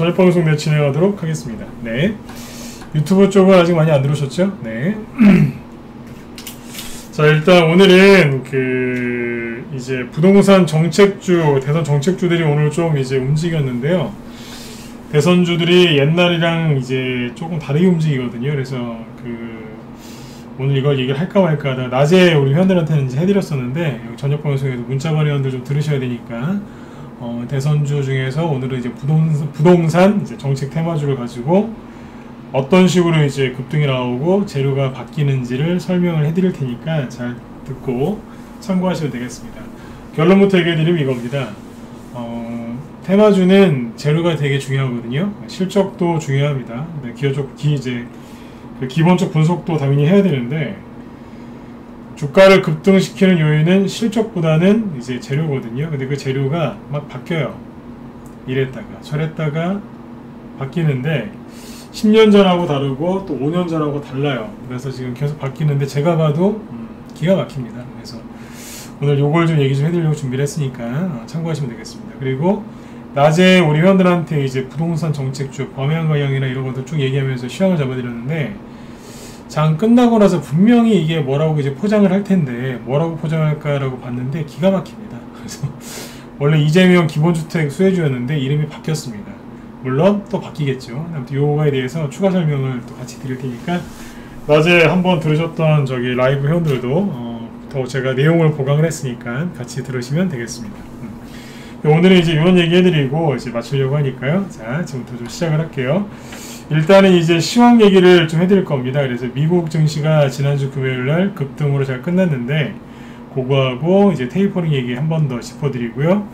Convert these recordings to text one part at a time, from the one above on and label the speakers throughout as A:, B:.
A: 저녁 방송 내 진행하도록 하겠습니다. 네. 유튜브 쪽은 아직 많이 안 들어오셨죠? 네. 자, 일단 오늘은 이제 부동산 정책주, 대선 정책주들이 오늘 좀 이제 움직였는데요. 대선주들이 옛날이랑 이제 조금 다르게 움직이거든요. 그래서 오늘 이걸 얘기를 할까 말까 하다가 낮에 우리 회원들한테는 이제 해드렸었는데, 저녁 방송에도 문자반 회원들 좀 들으셔야 되니까, 대선주 중에서 오늘은 이제 부동산 이제 정책 테마주를 가지고 어떤 식으로 이제 급등이 나오고 재료가 바뀌는지를 설명을 해드릴 테니까 잘 듣고 참고하셔도 되겠습니다. 결론부터 얘기해드리면 이겁니다. 테마주는 재료가 되게 중요하거든요. 실적도 중요합니다. 기본적 분석도 당연히 해야 되는데, 주가를 급등시키는 요인은 실적보다는 이제 재료거든요. 근데 그 재료가 막 바뀌어요. 이랬다가 저랬다가 바뀌는데 10년 전하고 다르고 또 5년 전하고 달라요. 그래서 지금 계속 바뀌는데 제가 봐도 기가 막힙니다. 그래서 오늘 요걸 좀 얘기 좀 해드리려고 준비를 했으니까 참고하시면 되겠습니다. 그리고 낮에 우리 회원들한테 이제 부동산 정책주, 범행 방향이나 이런 것들 쭉 얘기하면서 시황을 잡아드렸는데, 장 끝나고 나서 분명히 이게 뭐라고 이제 포장을 할 텐데 뭐라고 포장할까라고 봤는데 기가 막힙니다. 그래서 원래 이재명 기본주택 수혜주였는데 이름이 바뀌었습니다. 물론 또 바뀌겠죠. 아무튼 요거에 대해서 추가 설명을 또 같이 드릴 테니까 낮에 한번 들으셨던 저기 라이브 회원들도 더 제가 내용을 보강을 했으니까 같이 들으시면 되겠습니다. 오늘은 이제 이런 얘기 해드리고 이제 마치려고 하니까요. 자, 지금부터 좀 시작을 할게요. 일단은 이제 시황 얘기를 좀 해드릴 겁니다. 그래서 미국 증시가 지난주 금요일날 급등으로 잘 끝났는데, 그거하고 이제 테이퍼링 얘기 한 번 더 짚어드리고요.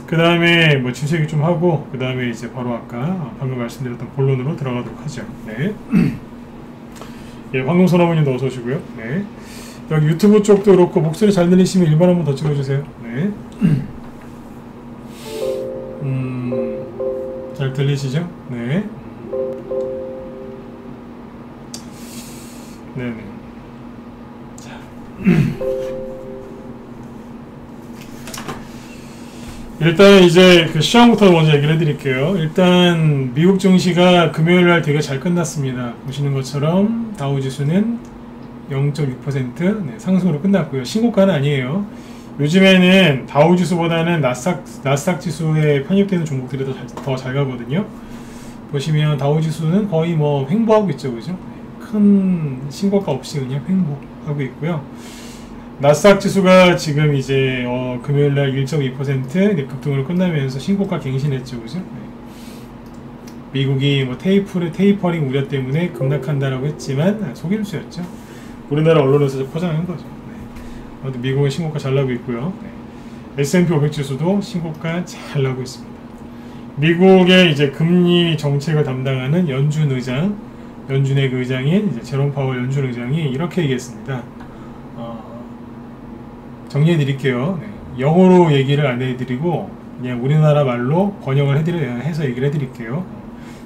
A: 그 다음에 뭐 주식 얘기 좀 하고, 그 다음에 이제 바로 아까 방금 말씀드렸던 본론으로 들어가도록 하죠. 네. 예, 황금선어머님도 어서 오시고요. 네. 여기 유튜브 쪽도 그렇고 목소리 잘 들리시면 1번 한번 더 찍어주세요. 네. 잘 들리시죠? 네. 네네. 자. 일단 이제 시황부터 먼저 얘기를 해드릴게요. 일단 미국 증시가 금요일날 되게 잘 끝났습니다. 보시는 것처럼 다우지수는 0.6% 상승으로 끝났고요. 신고가는 아니에요. 요즘에는 다우지수보다는 나스닥 지수에 편입되는 종목들이 더 잘 가거든요. 보시면 다우지수는 거의 뭐 횡보하고 있죠, 그죠? 큰 신고가 없이 그냥 횡보하고 있고요. 나스닥 지수가 지금 이제 금요일날 1.2% 급등으로 끝나면서 신고가 갱신했죠, 그죠? 미국이 뭐 테이퍼링 우려 때문에 급락한다라고 했지만 속임수였죠. 우리나라 언론에서 포장한 거죠. 아무튼 미국은 신고가 잘 나고 있고요. S&P 500 지수도 신고가 잘 나고 있습니다. 미국의 이제 금리 정책을 담당하는 연준의 의장인 이제 제롬 파월 연준 의장이 이렇게 얘기했습니다. 정리해 드릴게요. 영어로 얘기를 안 해드리고 그냥 우리나라 말로 번역을 해서 얘기를 해드릴게요.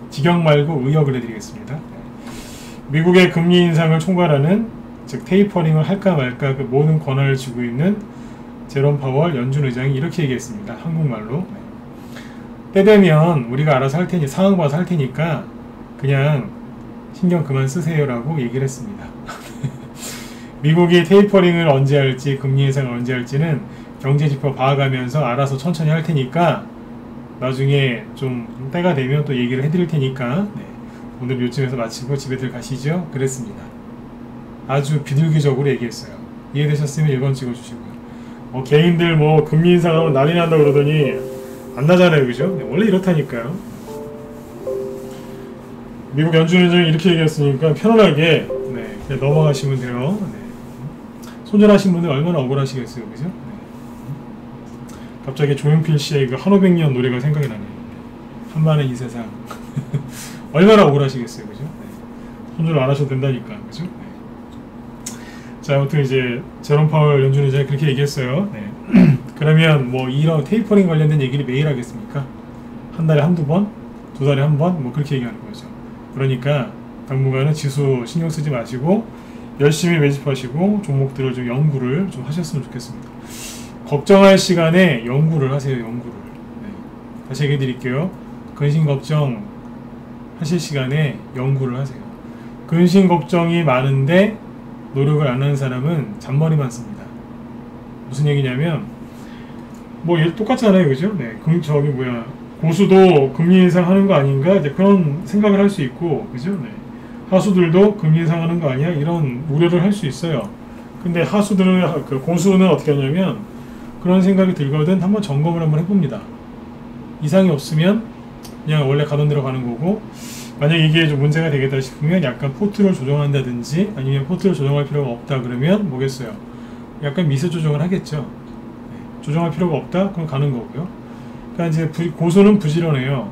A: 직역 말고 의역을 해드리겠습니다. 미국의 금리 인상을 총괄하는, 즉 테이퍼링을 할까 말까 그 모든 권한을 쥐고 있는 제롬 파월 연준 의장이 이렇게 얘기했습니다. 한국말로. 때 되면 우리가 알아서 할 테니, 상황 봐서 할 테니까 그냥 신경 그만 쓰세요라고 얘기를 했습니다. 미국이 테이퍼링을 언제 할지, 금리 인상을 언제 할지는 경제지표 봐가면서 알아서 천천히 할 테니까 나중에 좀 때가 되면 또 얘기를 해드릴 테니까 오늘 요쯤에서 마치고 집에들 가시죠. 그랬습니다. 아주 비둘기적으로 얘기했어요. 이해되셨으면 1번 찍어주시고요. 개인들 뭐 금리 인상하면 난리 난다 그러더니 안 나잖아요, 그죠? 원래 이렇다니까요. 미국 연준 의장이 이렇게 얘기했으니까 편안하게 그냥 넘어가시면 돼요. 손절하신 분들 얼마나 억울하시겠어요, 그죠? 갑자기 조용필 씨의 그 한오백년 노래가 생각이 나네요. 한반의 이 세상. 얼마나 억울하시겠어요, 그죠? 손절 안 하셔도 된다니까, 그죠? 자, 아무튼 이제 제롬 파월 연준 의장이 그렇게 얘기했어요. 그러면 뭐 이런 테이퍼링 관련된 얘기를 매일 하겠습니까? 한 달에 한두 번? 두 달에 한 번? 뭐 그렇게 얘기하는 거죠. 그러니까 당분간은 지수 신경 쓰지 마시고 열심히 매집하시고 종목들을 좀 연구를 좀 하셨으면 좋겠습니다. 걱정할 시간에 연구를 하세요. 연구를. 다시 얘기해 드릴게요. 근심 걱정 하실 시간에 연구를 하세요. 근심 걱정이 많은데 노력을 안 하는 사람은 잔머리만 씁니다. 무슨 얘기냐면 뭐 똑같잖아요, 그죠? 네, 저기 뭐야 고수도 금리 인상하는 거 아닌가 이제 그런 생각을 할 수 있고, 그죠? 네. 하수들도 금리 인상하는 거 아니야 이런 우려를 할 수 있어요. 근데 하수들은 그 고수는 어떻게 하냐면 그런 생각이 들거든 한번 점검을 한번 해봅니다. 이상이 없으면 그냥 원래 가던 대로 가는 거고, 만약 이게 좀 문제가 되겠다 싶으면 약간 포트를 조정한다든지 아니면 포트를 조정할 필요가 없다 그러면 뭐겠어요? 약간 미세 조정을 하겠죠. 네. 조정할 필요가 없다? 그럼 가는 거고요. 그러니까 이제 고수는 부지런해요.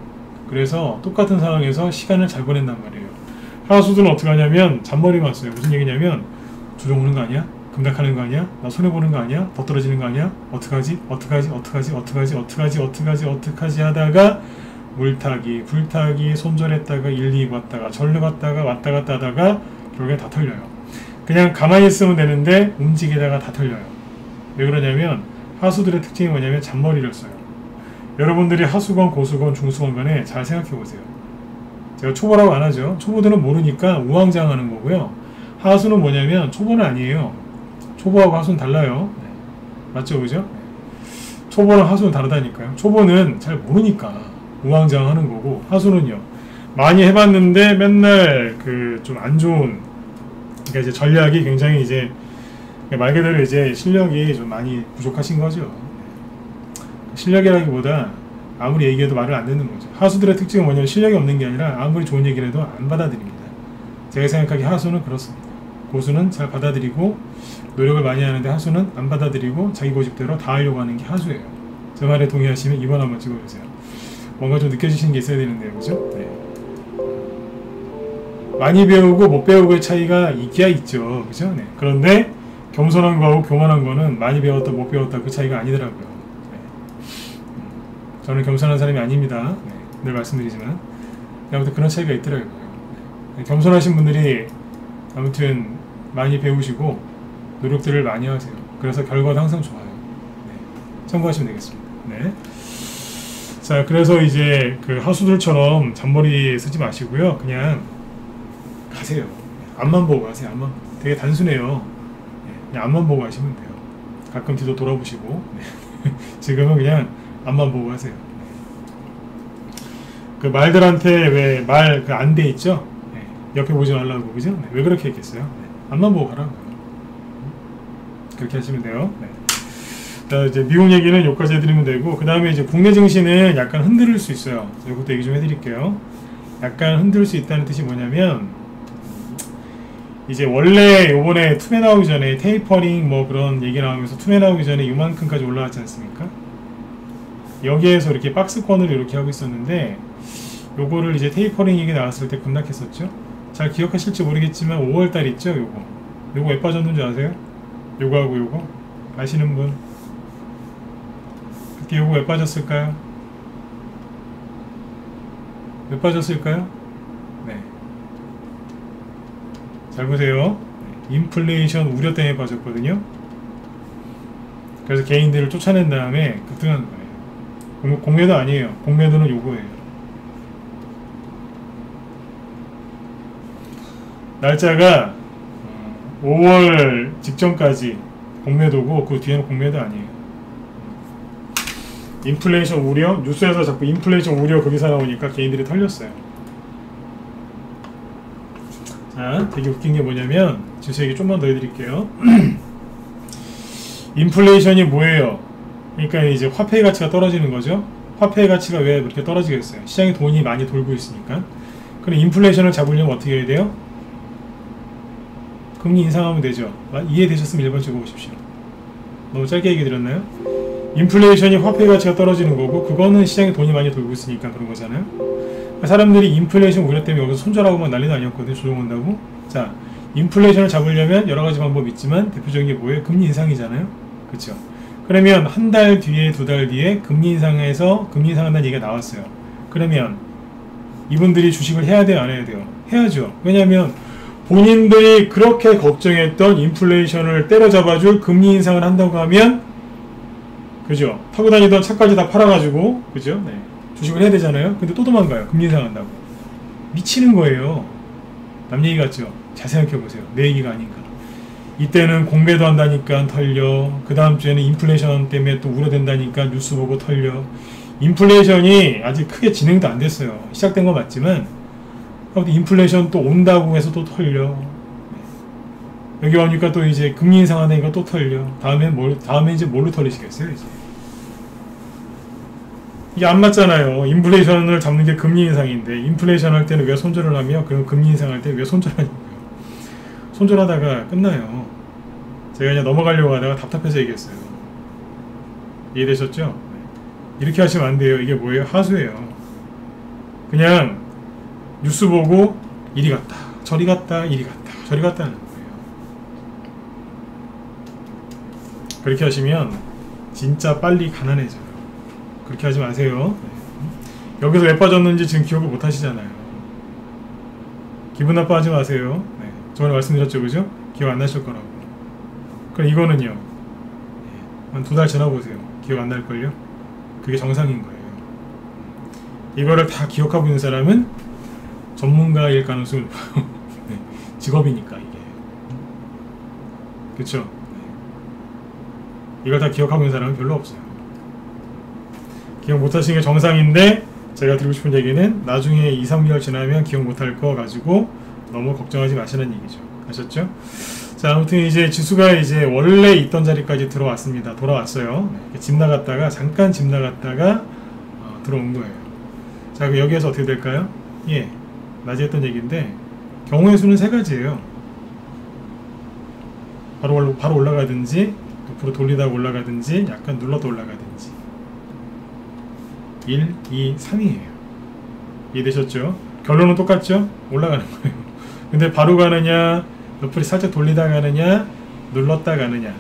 A: 그래서 똑같은 상황에서 시간을 잘 보낸단 말이에요. 하수들은 어떻게 하냐면 잔머리만 써요. 무슨 얘기냐면 조정 오는 거 아니야? 급락하는 거 아니야? 나 손해보는 거 아니야? 더 떨어지는 거 아니야? 어떡하지? 어떡하지? 어떡하지? 어떡하지? 어떡하지? 어떡하지? 어떡하지? 하다가 물타기, 불타기, 손절했다가 1, 2 봤다가 절로 갔다가 왔다 갔다 하다가 결국엔 다 털려요. 그냥 가만히 있으면 되는데 움직이다가 다 털려요. 왜 그러냐면 하수들의 특징이 뭐냐면 잔머리를 써요. 여러분들이 하수건, 고수건, 중수건 간에 잘 생각해 보세요. 제가 초보라고 안 하죠. 초보들은 모르니까 우왕좌왕하는 거고요. 하수는 뭐냐면 초보는 아니에요. 초보하고 하수는 달라요. 네. 맞죠, 그죠? 네. 초보랑 하수는 다르다니까요. 초보는 잘 모르니까 우왕좌왕하는 거고, 하수는요 많이 해봤는데 맨날 그 좀 안 좋은, 그러니까 이제 전략이 굉장히 이제 말 그대로 이제 실력이 좀 많이 부족하신 거죠. 네. 실력이라기보다 아무리 얘기해도 말을 안 듣는 거죠. 하수들의 특징은 뭐냐면 실력이 없는 게 아니라 아무리 좋은 얘기를 해도 안 받아들입니다. 제가 생각하기에 하수는 그렇습니다. 고수는 잘 받아들이고 노력을 많이 하는데 하수는 안 받아들이고 자기 고집대로 다 하려고 하는 게 하수예요. 제 말에 동의하시면 2번 한번 찍어주세요. 뭔가 좀 느껴지시는 게 있어야 되는데요, 그죠? 네. 많이 배우고 못 배우고의 차이가 있기야 있죠, 그죠? 네. 그런데 겸손한 거하고 교만한 거는 많이 배웠다 못 배웠다 그 차이가 아니더라고요. 네. 저는 겸손한 사람이 아닙니다. 네. 늘 말씀드리지만 아무튼 그런 차이가 있더라고요. 네. 겸손하신 분들이 아무튼 많이 배우시고 노력들을 많이 하세요. 그래서 결과도 항상 좋아요. 네. 참고하시면 되겠습니다. 네. 자, 그래서 이제 그 하수들처럼 잔머리 쓰지 마시고요. 그냥 가세요. 앞만 보고 가세요. 앞만. 되게 단순해요. 네. 그냥 앞만 보고 가시면 돼요. 가끔 뒤도 돌아보시고. 네. 지금은 그냥 앞만 보고 가세요. 네. 그 말들한테 왜 말 그 안 돼 있죠? 네. 옆에 보지 말라고, 그죠? 네. 왜 그렇게 했겠어요? 네. 앞만 보고 가라고요. 그렇게 하시면 돼요. 네. 자, 이제 미국 얘기는 여기까지 해드리면 되고, 그 다음에 이제 국내 증시는 약간 흔들릴 수 있어요. 이것도 얘기 좀 해드릴게요. 약간 흔들 수 있다는 뜻이 뭐냐면, 이제 원래 요번에 투매 나오기 전에 테이퍼링 뭐 그런 얘기 나오면서 투매 나오기 전에 요만큼까지 올라왔지 않습니까? 여기에서 이렇게 박스권을 이렇게 하고 있었는데, 요거를 이제 테이퍼링 얘기 나왔을 때 급락했었죠. 잘 기억하실지 모르겠지만 5월달 있죠, 요거 왜 빠졌는지 아세요? 요거하고 요거 아시는 분? 그때 요거 왜 빠졌을까요? 왜 빠졌을까요? 네. 잘 보세요. 인플레이션 우려 때문에 빠졌거든요. 그래서 개인들을 쫓아낸 다음에 급등한 거예요. 공매도 아니에요. 공매도는 요거예요. 날짜가 5월 직전까지 공매도고 그 뒤에는 공매도 아니에요. 인플레이션 우려? 뉴스에서 자꾸 인플레이션 우려 거기서 나오니까 개인들이 털렸어요. 자, 되게 웃긴 게 뭐냐면 제가 얘기 좀만 더 해드릴게요. 인플레이션이 뭐예요? 그러니까 이제 화폐의 가치가 떨어지는 거죠. 화폐의 가치가 왜 그렇게 떨어지겠어요? 시장에 돈이 많이 돌고 있으니까. 그럼 인플레이션을 잡으려면 어떻게 해야 돼요? 금리 인상하면 되죠. 이해되셨으면 1번 찍어보십시오. 너무 짧게 얘기 드렸나요? 인플레이션이 화폐의 가치가 떨어지는 거고, 그거는 시장에 돈이 많이 돌고 있으니까 그런 거잖아요. 사람들이 인플레이션 우려 때문에 여기서 손절하고만 난리도 아니었거든요. 조정한다고. 자, 인플레이션을 잡으려면 여러 가지 방법이 있지만 대표적인 게 뭐예요? 금리 인상이잖아요. 그렇죠? 그러면 한 달 뒤에, 두 달 뒤에 금리 인상한다는 얘기가 나왔어요. 그러면 이분들이 주식을 해야 돼요, 안 해야 돼요? 해야죠. 왜냐하면 본인들이 그렇게 걱정했던 인플레이션을 때려잡아줄 금리 인상을 한다고 하면, 그죠? 타고 다니던 차까지 다 팔아가지고, 그죠? 네. 주식을 해야 되잖아요. 근데 또 도망가요. 금리 인상한다고. 미치는 거예요. 남 얘기 같죠? 잘 생각해보세요. 내 얘기가 아닌가. 이때는 공매도 한다니까 털려. 그 다음 주에는 인플레이션 때문에 또 우려된다니까 뉴스 보고 털려. 인플레이션이 아직 크게 진행도 안 됐어요. 시작된 건 맞지만 인플레이션 또 온다고 해서 또 털려. 여기 오니까 또 이제 금리 인상하니까 또 털려. 다음에 이제 뭘로 털리시겠어요, 이제? 이게 안 맞잖아요. 인플레이션을 잡는 게 금리 인상인데, 인플레이션 할 때는 왜 손절을 하며, 그럼 금리 인상할 때 왜 손절하냐고요. 손절하다가 끝나요. 제가 그냥 넘어가려고 하다가 답답해서 얘기했어요. 이해되셨죠? 이렇게 하시면 안 돼요. 이게 뭐예요? 하수예요. 그냥 뉴스 보고 이리 갔다, 저리 갔다, 이리 갔다, 저리 갔다 하는 거예요. 그렇게 하시면 진짜 빨리 가난해져요. 그렇게 하지 마세요. 여기서 왜 빠졌는지 지금 기억을 못 하시잖아요. 기분 나빠하지 마세요. 네. 저번에 말씀드렸죠, 그죠? 기억 안 나실 거라고. 그럼 이거는요, 한 2달 지나보세요. 기억 안 날걸요? 그게 정상인 거예요. 이거를 다 기억하고 있는 사람은 전문가일 가능성이 높아요. 네. 직업이니까 이게. 그쵸? 네. 이걸 다 기억하고 있는 사람은 별로 없어요. 기억 못하시는 게 정상인데, 제가 드리고 싶은 얘기는 나중에 2, 3개월 지나면 기억 못할 거 가지고 너무 걱정하지 마시는 얘기죠. 아셨죠? 자, 아무튼 이제 지수가 이제 원래 있던 자리까지 들어왔습니다. 돌아왔어요. 집 나갔다가 잠깐 집 나갔다가 들어온 거예요. 자, 그럼 여기에서 어떻게 될까요? 예, 낮에 했던 얘기인데 경우의 수는 3가지예요. 바로 올라가든지 옆으로 돌리다가 올라가든지 약간 눌러도 올라가든지. 1, 2, 3이에요. 이해되셨죠? 결론은 똑같죠? 올라가는 거예요. 근데 바로 가느냐, 옆으로 살짝 돌리다 가느냐, 눌렀다 가느냐.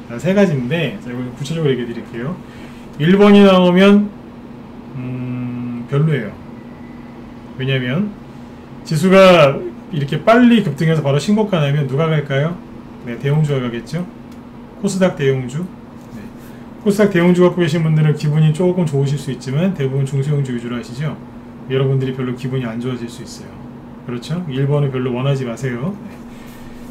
A: 3가지인데, 제가 구체적으로 얘기해 드릴게요. 1번이 나오면 별로예요. 왜냐면 지수가 이렇게 빨리 급등해서 바로 신고가 나면 누가 갈까요? 네, 대형주가 가겠죠? 코스닥 대형주. 코스닥 대형주 갖고 계신 분들은 기분이 조금 좋으실 수 있지만 대부분 중소형주 위주로 하시죠. 여러분들이 별로 기분이 안 좋아질 수 있어요. 그렇죠? 1번을 별로 원하지 마세요. 네.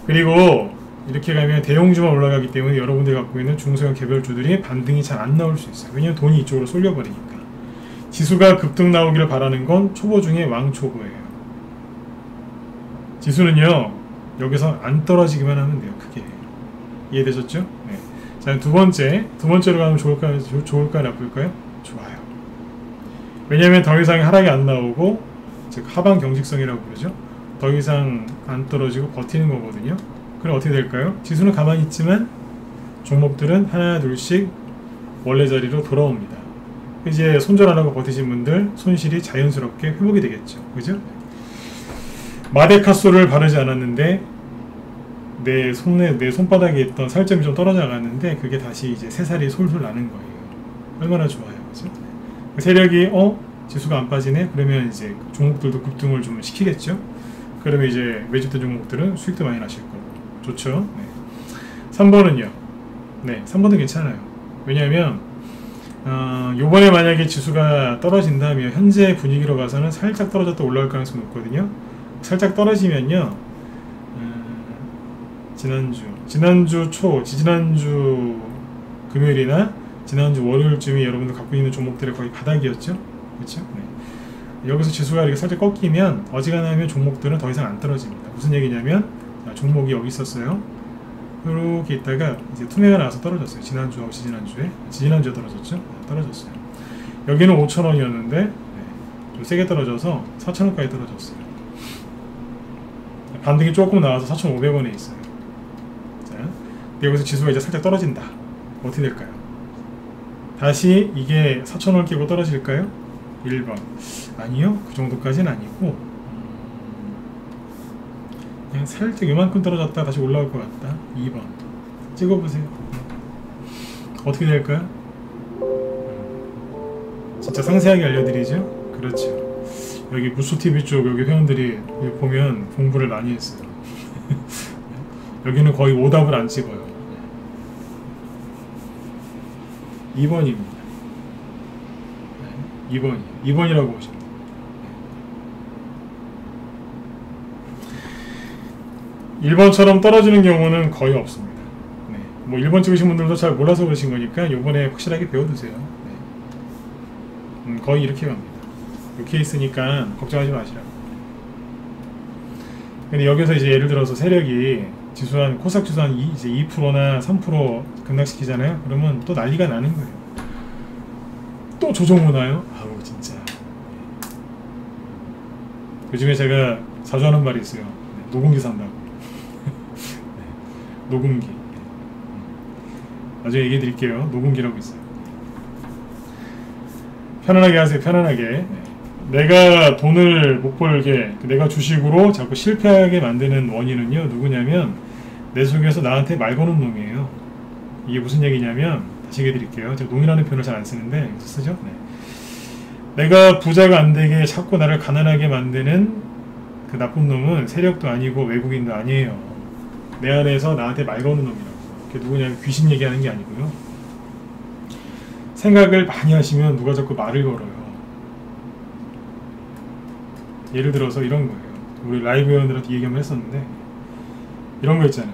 A: 그리고 이렇게 가면 대형주만 올라가기 때문에 여러분들이 갖고 있는 중소형 개별주들이 반등이 잘 안 나올 수 있어요. 왜냐면 돈이 이쪽으로 쏠려버리니까. 지수가 급등 나오기를 바라는 건 초보 중에 왕초보예요. 지수는요, 여기서 안 떨어지기만 하면 돼요. 크게. 이해되셨죠? 네. 자, 두 번째로 가면 좋을까요? 나쁠까요? 좋아요. 왜냐면 더 이상 하락이 안 나오고, 즉 하방 경직성이라고 그러죠. 더 이상 안 떨어지고 버티는 거거든요. 그럼 어떻게 될까요? 지수는 가만히 있지만 종목들은 하나 둘씩 원래 자리로 돌아옵니다. 이제 손절 안 하고 버티신 분들 손실이 자연스럽게 회복이 되겠죠. 그죠? 마데카소를 바르지 않았는데 내 손바닥에 있던 살점이 좀 떨어져 나갔는데 그게 다시 이제 새살이 솔솔 나는 거예요. 얼마나 좋아요. 그죠? 세력이 지수가 안 빠지네? 그러면 이제 종목들도 급등을 좀 시키겠죠? 그러면 이제 매집된 종목들은 수익도 많이 나실 거고. 좋죠? 네. 3번은요. 네, 3번은 괜찮아요. 왜냐하면 요번에 만약에 지수가 떨어진다면 현재 분위기로 봐서는 살짝 떨어졌다 올라갈 가능성이 높거든요. 살짝 떨어지면요, 지난주 금요일이나 지난주 월요일쯤이 여러분들 갖고 있는 종목들의 거의 바닥이었죠. 그렇죠? 네. 여기서 지수가 이렇게 살짝 꺾이면 어지간하면 종목들은 더 이상 안 떨어집니다. 무슨 얘기냐면 종목이 여기 있었어요. 이렇게 있다가 이제 투매가 나와서 떨어졌어요. 지난주하고 지지난주에 떨어졌죠. 떨어졌어요. 여기는 5,000원이었는데 좀 세게 떨어져서 4,000원까지 떨어졌어요. 반등이 조금 나와서 4,500원에 있어요. 자, 여기서 지수가 이제 살짝 떨어진다. 어떻게 될까요? 다시 이게 4,000원 끼고 떨어질까요? 1번. 아니요. 그 정도까지는 아니고 그냥 살짝 이만큼 떨어졌다 다시 올라올 것 같다. 2번. 찍어보세요. 어떻게 될까요? 진짜 상세하게 알려드리죠? 그렇죠. 여기 무수TV 쪽 여기 회원들이 여기 보면 공부를 많이 했어요. 여기는 거의 오답을 안 찍어요. 2번입니다. 2번이라고 보시면 1번처럼 떨어지는 경우는 거의 없습니다. 네. 뭐 1번 찍으신 분들도 잘 몰라서 그러신 거니까 요번에 확실하게 배워두세요. 네. 거의 이렇게 갑니다. 요 케이스니까 걱정하지 마시라고. 근데 여기서 이제 예를 들어서 세력이 지수 한 코스닥 지수 한 이제 2%나 3% 급락시키잖아요. 그러면 또 난리가 나는 거예요. 또 조정 오나요? 아우 진짜. 요즘에 제가 자주 하는 말이 있어요. 네, 녹음기 산다고. 네, 녹음기. 나중에 얘기해 드릴게요. 녹음기라고 있어요. 편안하게 하세요. 편안하게. 네. 내가 돈을 못 벌게, 내가 주식으로 자꾸 실패하게 만드는 원인은요, 누구냐면 내 속에서 나한테 말 거는 놈이에요. 이게 무슨 얘기냐면, 다시 얘기해 드릴게요. 제가 놈이라는 표현을 잘 안 쓰는데 여기서 쓰죠. 네. 내가 부자가 안 되게 자꾸 나를 가난하게 만드는 그 나쁜 놈은 세력도 아니고 외국인도 아니에요. 내 안에서 나한테 말 거는 놈이라고. 그게 누구냐면 귀신 얘기하는 게 아니고요. 생각을 많이 하시면 누가 자꾸 말을 걸어요. 예를 들어서 이런 거예요. 우리 라이브 회원들한테 얘기 한번 했었는데 이런 거 있잖아요.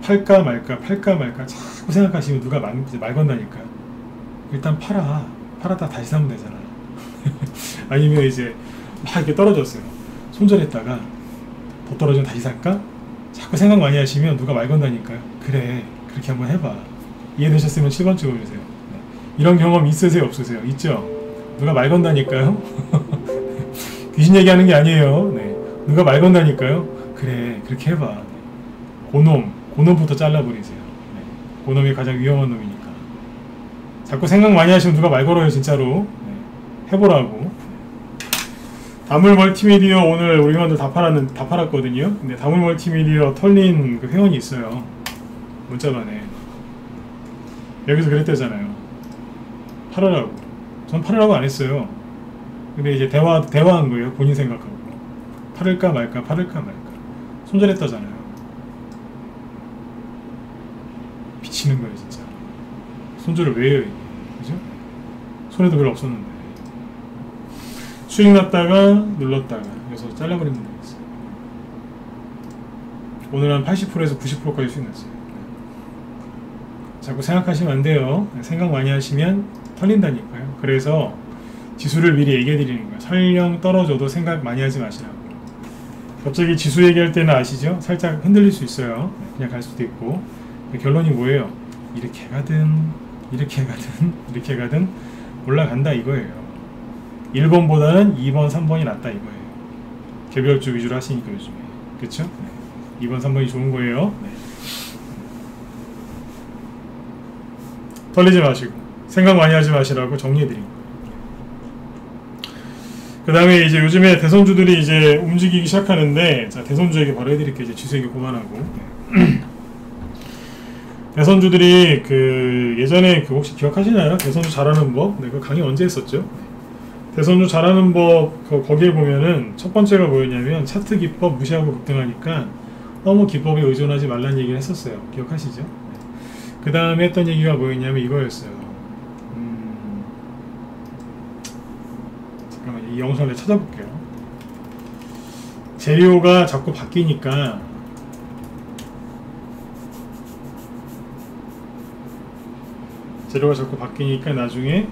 A: 팔까 말까 팔까 말까 자꾸 생각하시면 누가 말 건다니까요. 일단 팔았다 다시 사면 되잖아. 아니면 이제 막 이렇게 떨어졌어요. 손절했다가 더 떨어지면 다시 살까? 자꾸 생각 많이 하시면 누가 말 건다니까요. 그래 그렇게 한번 해봐. 이해되셨으면 7번 찍어주세요. 네. 이런 경험 있으세요 없으세요? 있죠? 누가 말 건다니까요. 귀신 얘기하는 게 아니에요. 네. 누가 말 건다니까요. 그래 그렇게 해봐. 네. 고놈부터 잘라버리세요. 네. 고놈이 가장 위험한 놈이니까. 자꾸 생각 많이 하시면 누가 말 걸어요 진짜로. 네. 해보라고. 다물 멀티미디어 오늘 우리 회원들 다 팔았거든요. 근데 다물 멀티미디어 털린 그 회원이 있어요. 문자반에. 여기서 그랬대잖아요. 팔으라고. 전 팔으라고 안 했어요. 근데 이제 대화한 거예요. 본인 생각하고. 팔을까 말까, 팔을까 말까. 손절했다잖아요. 미치는 거예요, 진짜. 손절을 왜 해요, 이게? 그죠? 손해도 별로 없었는데. 수익 났다가, 눌렀다가. 그래서 잘라버린 분들이 있어요. 오늘 한 80%에서 90%까지 수익 났어요. 자꾸 생각하시면 안 돼요. 생각 많이 하시면 털린다니까요. 그래서 지수를 미리 얘기해 드리는 거예요. 설령 떨어져도 생각 많이 하지 마시라고. 갑자기 지수 얘기할 때는 아시죠? 살짝 흔들릴 수 있어요. 그냥 갈 수도 있고. 결론이 뭐예요? 이렇게 가든 이렇게 가든 이렇게 가든 올라간다 이거예요. 1번보다는 2번, 3번이 낫다 이거예요. 개별주 위주로 하시니까 요즘에. 그쵸? 네. 2번, 3번이 좋은 거예요. 네. 털리지 마시고 생각 많이 하지 마시라고 정리해 드린 거예요. 그 다음에 이제 요즘에 대선주들이 이제 움직이기 시작하는데, 자, 대선주에게 바로 해드릴게요. 이제 지수에게 그만하고. 대선주들이 그 예전에 그 혹시 기억하시나요? 대선주 잘하는 법? 네, 그 강의 언제 했었죠? 대선주 잘하는 법, 거기에 보면은 첫 번째가 뭐였냐면 차트 기법 무시하고 급등하니까 너무 기법에 의존하지 말라는 얘기를 했었어요. 기억하시죠? 그 다음에 했던 얘기가 뭐였냐면 이거였어요. 이 영상을 찾아볼게요. 재료가 자꾸 바뀌니까 나중에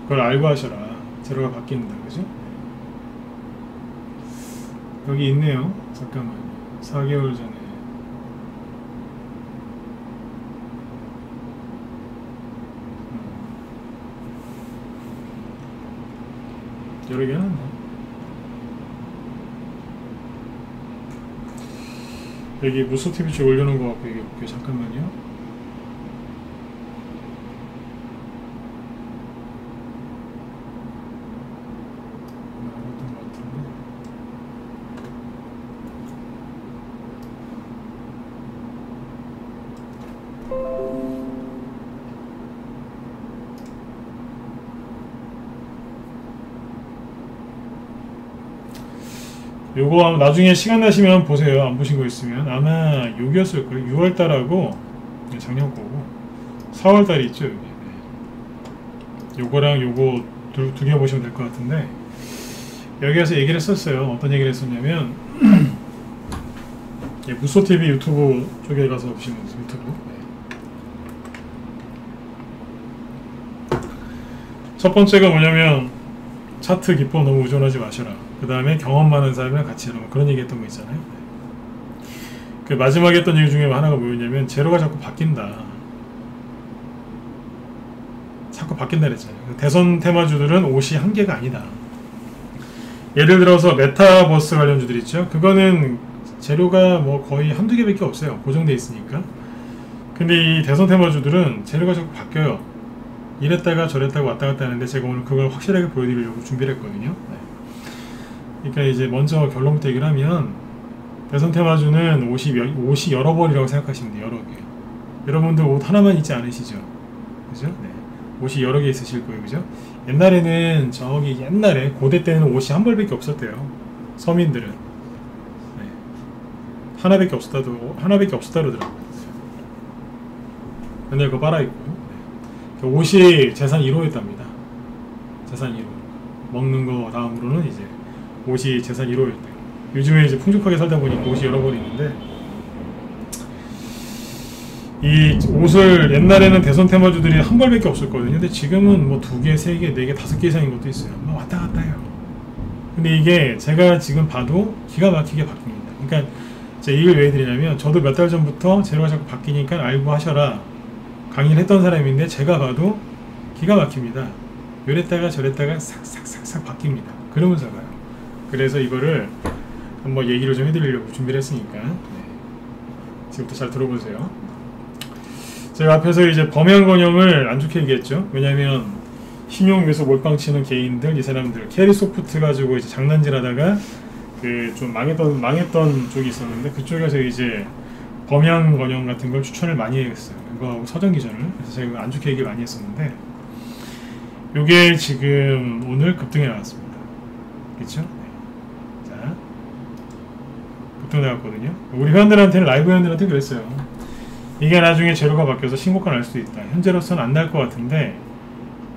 A: 그걸 알고 하셔라. 재료가 바뀐다. 그죠? 여기 있네요. 잠깐만요. 4개월 전에 여러 개 해놨네. 여기 무스TV 쪽 올려놓은 거 같고 얘기해 볼게요. 잠깐만요. 나왔던 것 같은데. 요거 나중에 시간 나시면 보세요. 안 보신 거 있으면 아마 6이었을 거예요. 6월달하고 작년 거고 4월달이 있죠 여기. 요거랑 요거 두 개 보시면 될 것 같은데, 여기에서 얘기를 했었어요. 어떤 얘기를 했었냐면 예, 무소TV 유튜브 쪽에 가서 보시면 유튜브. 네. 첫 번째가 뭐냐면 차트 기법 너무 의존하지 마셔라. 그 다음에 경험 많은 사람이랑 같이 하라. 그런 얘기 했던 거 있잖아요. 그 마지막에 했던 얘기 중에 하나가 뭐였냐면 제로가 자꾸 바뀐다. 자꾸 바뀐다 그랬잖아요. 대선 테마주들은 옷이 한계가 아니다. 예를 들어서 메타버스 관련주들 있죠. 그거는 재료가 뭐 거의 한두 개밖에 없어요. 고정돼 있으니까. 근데 이 대선 테마주들은 재료가 자꾸 바뀌어요. 이랬다가 저랬다가 왔다 갔다 하는데 제가 오늘 그걸 확실하게 보여드리려고 준비를 했거든요. 네. 그러니까 이제 먼저 결론부터 얘기를 하면 대선 테마주는 옷이 여러 벌이라고 생각하시면 돼요. 여러 개. 여러분들 옷 하나만 있지 않으시죠? 그죠? 네. 옷이 여러 개 있으실 거예요. 그죠? 옛날에는 저기 옛날에 고대 때는 옷이 한 벌밖에 없었대요. 서민들은. 네. 하나밖에 없었다도 그러더라고요. 맨날 그거 빨아입고. 네. 옷이 재산 1호였답니다. 재산 1호. 먹는 거 다음으로는 이제 옷이 재산 1호였대요. 요즘에 이제 풍족하게 살다 보니까 옷이 여러 벌 있는데 이 옷을 옛날에는 대선 테마주들이 한 벌밖에 없었거든요. 근데 지금은 뭐 2개, 3개, 4개, 5개 이상인 것도 있어요. 막 왔다 갔다 해요. 근데 이게 제가 지금 봐도 기가 막히게 바뀝니다. 그러니까 제가 이걸 왜 드리냐면 저도 몇 달 전부터 재료가 자꾸 바뀌니까 알고 하셔라 강의를 했던 사람인데 제가 봐도 기가 막힙니다. 요랬다가 저랬다가 싹싹싹싹 바뀝니다. 그러면서 가요. 그래서 이거를 한번 얘기를 좀 해드리려고 준비를 했으니까 네. 지금부터 잘 들어보세요. 제가 앞에서 이제 범양건영을 안 좋게 얘기했죠. 왜냐면 신용매수 몰빵 치는 개인들, 이 사람들 캐리소프트 가지고 이제 장난질하다가 그 좀 망했던 쪽이 있었는데 그쪽에서 이제 범양건영 같은 걸 추천을 많이 했어요. 이거하고 서정기전을. 그래서 제가 안 좋게 얘기 많이 했었는데 요게 지금 오늘 급등해 나왔습니다. 그렇죠? 네. 자, 급등 나왔거든요. 우리 회원들한테는 라이브 회원들한테 그랬어요. 이게 나중에 재료가 바뀌어서 신고가 날 수도 있다. 현재로서는 안 날 것 같은데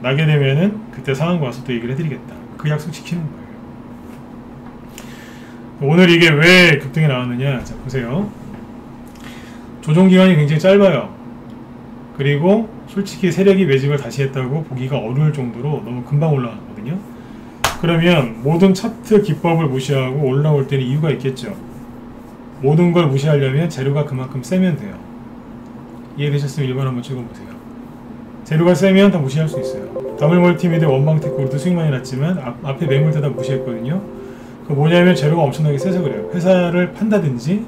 A: 나게 되면은 그때 상황 와서 또 얘기를 해드리겠다. 그 약속 지키는 거예요. 오늘 이게 왜 급등이 나왔느냐. 자 보세요. 조정기간이 굉장히 짧아요. 그리고 솔직히 세력이 매집을 다시 했다고 보기가 어려울 정도로 너무 금방 올라왔거든요. 그러면 모든 차트 기법을 무시하고 올라올 때는 이유가 있겠죠. 모든 걸 무시하려면 재료가 그만큼 세면 돼요. 이해되셨으면 1번 한번 찍어보세요. 재료가 세면 다 무시할 수 있어요. 다물멀티미드 원방테크로도 수익 많이 났지만 앞에 매물대 다 무시했거든요. 그 뭐냐면 재료가 엄청나게 세서 그래요. 회사를 판다든지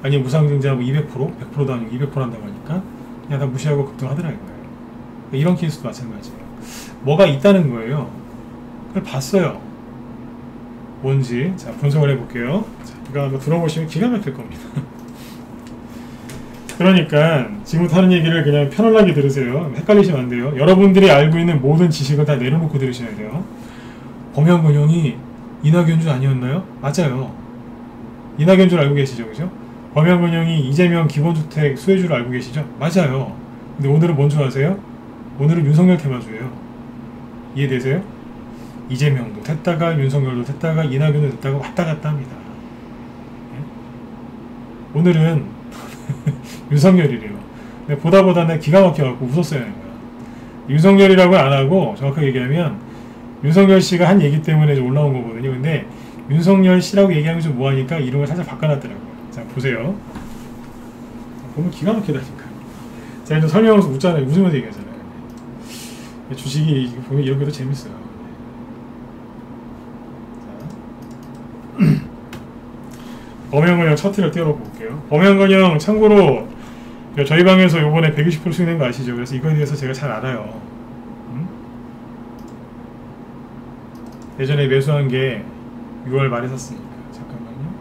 A: 아니면 무상증자하고 200%, 100%도 아니고 200% 한다고 하니까 그냥 다 무시하고 급등하더라고요. 이런 케이스도 마찬가지예요. 뭐가 있다는 거예요. 그걸 봤어요. 뭔지 자 분석을 해볼게요. 자, 이거 한번 들어보시면 기가 막힐 겁니다. 그러니까 지금부터 하는 얘기를 그냥 편안하게 들으세요. 헷갈리시면 안 돼요. 여러분들이 알고 있는 모든 지식을 다 내려놓고 들으셔야 돼요. 범양건영이 이낙연주 아니었나요? 맞아요. 이낙연주를 알고 계시죠? 그죠? 범양건영이 이재명 기본주택 수혜주를 알고 계시죠? 맞아요. 근데 오늘은 뭔 줄 아세요? 오늘은 윤석열 테마주예요. 이해되세요? 이재명도 됐다가 윤석열도 됐다가 이낙연도 됐다가 왔다 갔다 합니다. 네? 오늘은 윤석열이래요. 근데 보다 내가 기가 막혀갖고 웃었어야 하는 거야. 윤석열이라고 안 하고 정확하게 얘기하면 윤석열 씨가 한 얘기 때문에 좀 올라온 거거든요. 근데 윤석열 씨라고 얘기하면 좀 뭐하니까 이름을 살짝 바꿔놨더라고요. 자 보세요. 보면 기가 막히다니까요. 제가 좀 설명하면서 웃잖아요. 웃으면서 얘기하잖아요. 주식이 보면 이런 게 더 재밌어요. 범양건영 차트를 띄워놓고 볼게요. 범양건영 참고로 저희 방에서 요번에 120% 수익낸 거 아시죠? 그래서 이거에 대해서 제가 잘 알아요. 예전에 매수한 게 6월 말에 샀으니까. 잠깐만요.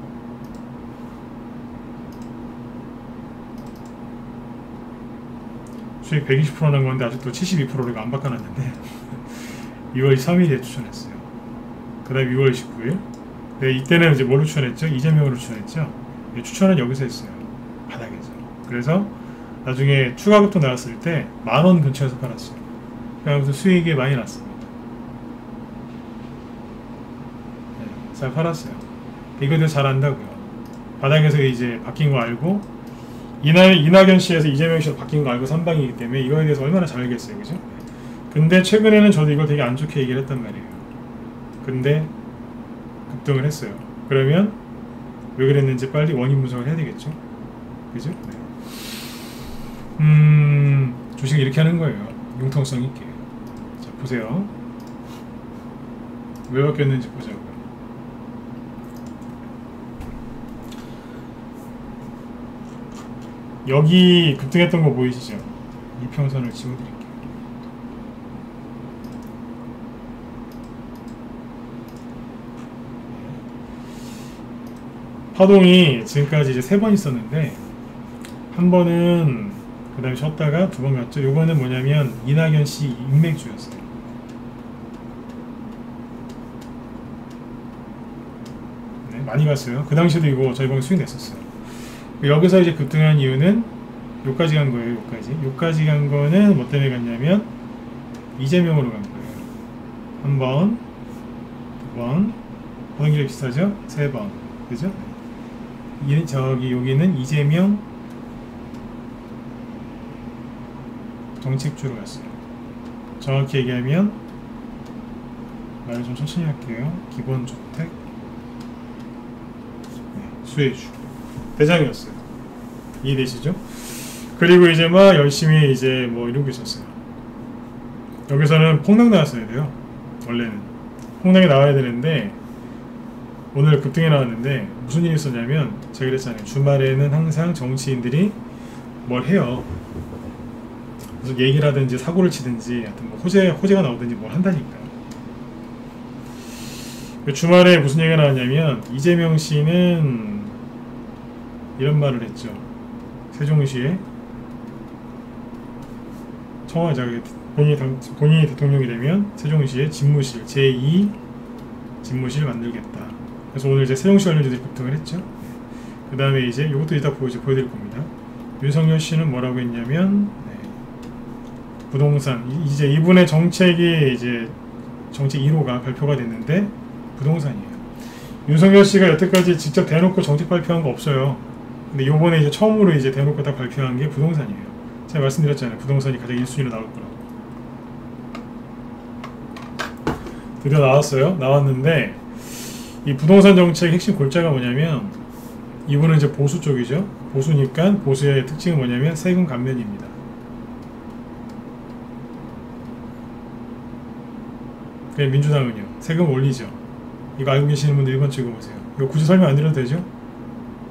A: 수익 120% 난 건데 아직도 72%를 안 바꿔놨는데 6월 3일에 추천했어요. 그 다음에 6월 29일. 네, 이때는 이제 뭘로 추천했죠? 이재명으로 추천했죠? 네, 추천은 여기서 했어요. 바닥에서. 그래서 나중에 추가 급등 나왔을 때 10,000원 근처에서 팔았어요. 그래서 수익이 많이 났습니다. 네, 잘 팔았어요. 이거에 대해서 잘 안다고요. 바닥에서 이제 바뀐 거 알고 이낙연 씨에서 이재명 씨로 바뀐 거 알고 선방이기 때문에 이거에 대해서 얼마나 잘 알겠어요, 그죠? 근데 최근에는 저도 이걸 되게 안 좋게 얘기를 했단 말이에요. 근데 급등을 했어요. 그러면 왜 그랬는지 빨리 원인 분석을 해야 되겠죠, 그죠? 주식 이렇게 하는 거예요. 융통성 있게. 자, 보세요. 왜 바뀌었는지 보자고요. 여기 급등했던 거 보이시죠? 이평선을 지워드릴게요. 파동이 지금까지 이제 3번 있었는데 한 번은 그 다음에 쉬었다가 2번 갔죠. 요거는 뭐냐면 이낙연 씨 인맥주였어요. 네, 많이 갔어요. 그 당시에도 이거 저희 방에 수익 냈었어요. 여기서 이제 급등한 이유는 요까지 간 거예요. 요까지 간 거는 뭐 때문에 갔냐면 이재명으로 간 거예요. 한 번, 2번, 번호기력 비슷하죠? 3번, 그죠? 여기는 이재명 정책주로 갔어요. 정확히 얘기하면 말을 좀 천천히 할게요. 기본주택 수혜주 대장이었어요. 이해되시죠? 그리고 이제 막 열심히 이제 뭐 이러고 있었어요. 여기서는 폭락 나왔어야 돼요. 원래는 폭락이 나와야 되는데 오늘 급등이 나왔는데 무슨 일이 있었냐면 제가 그랬잖아요. 주말에는 항상 정치인들이 뭘 해요. 그래서 얘기를 하든지 사고를 치든지 하여튼 뭐 호재가 나오든지 뭘 한다니까요. 주말에 무슨 얘기가 나왔냐면 이재명 씨는 이런 말을 했죠. 세종시에 본인이 대통령이 되면 세종시에 집무실 제2 집무실 만들겠다. 그래서 오늘 이제 세종시 관련주들이 급등을 했죠. 그 다음에 이제 이것도 이따 보여드릴 겁니다. 윤석열 씨는 뭐라고 했냐면 부동산 이제 이분의 정책이 이제 정책 1호가 발표가 됐는데 부동산이에요. 윤석열 씨가 여태까지 직접 대놓고 정책 발표한 거 없어요. 근데 요번에 이제 처음으로 이제 대놓고 딱 발표한 게 부동산이에요. 제가 말씀드렸잖아요. 부동산이 가장 1순위로 나올 거라고. 드디어 나왔어요. 나왔는데 이 부동산 정책 핵심 골자가 뭐냐면 이분은 이제 보수 쪽이죠. 보수니까 보수의 특징은 뭐냐면 세금 감면입니다. 그래 민주당은요. 세금 올리죠. 이거 알고 계시는 분들 1번 찍어보세요. 이거 굳이 설명 안 드려도 되죠?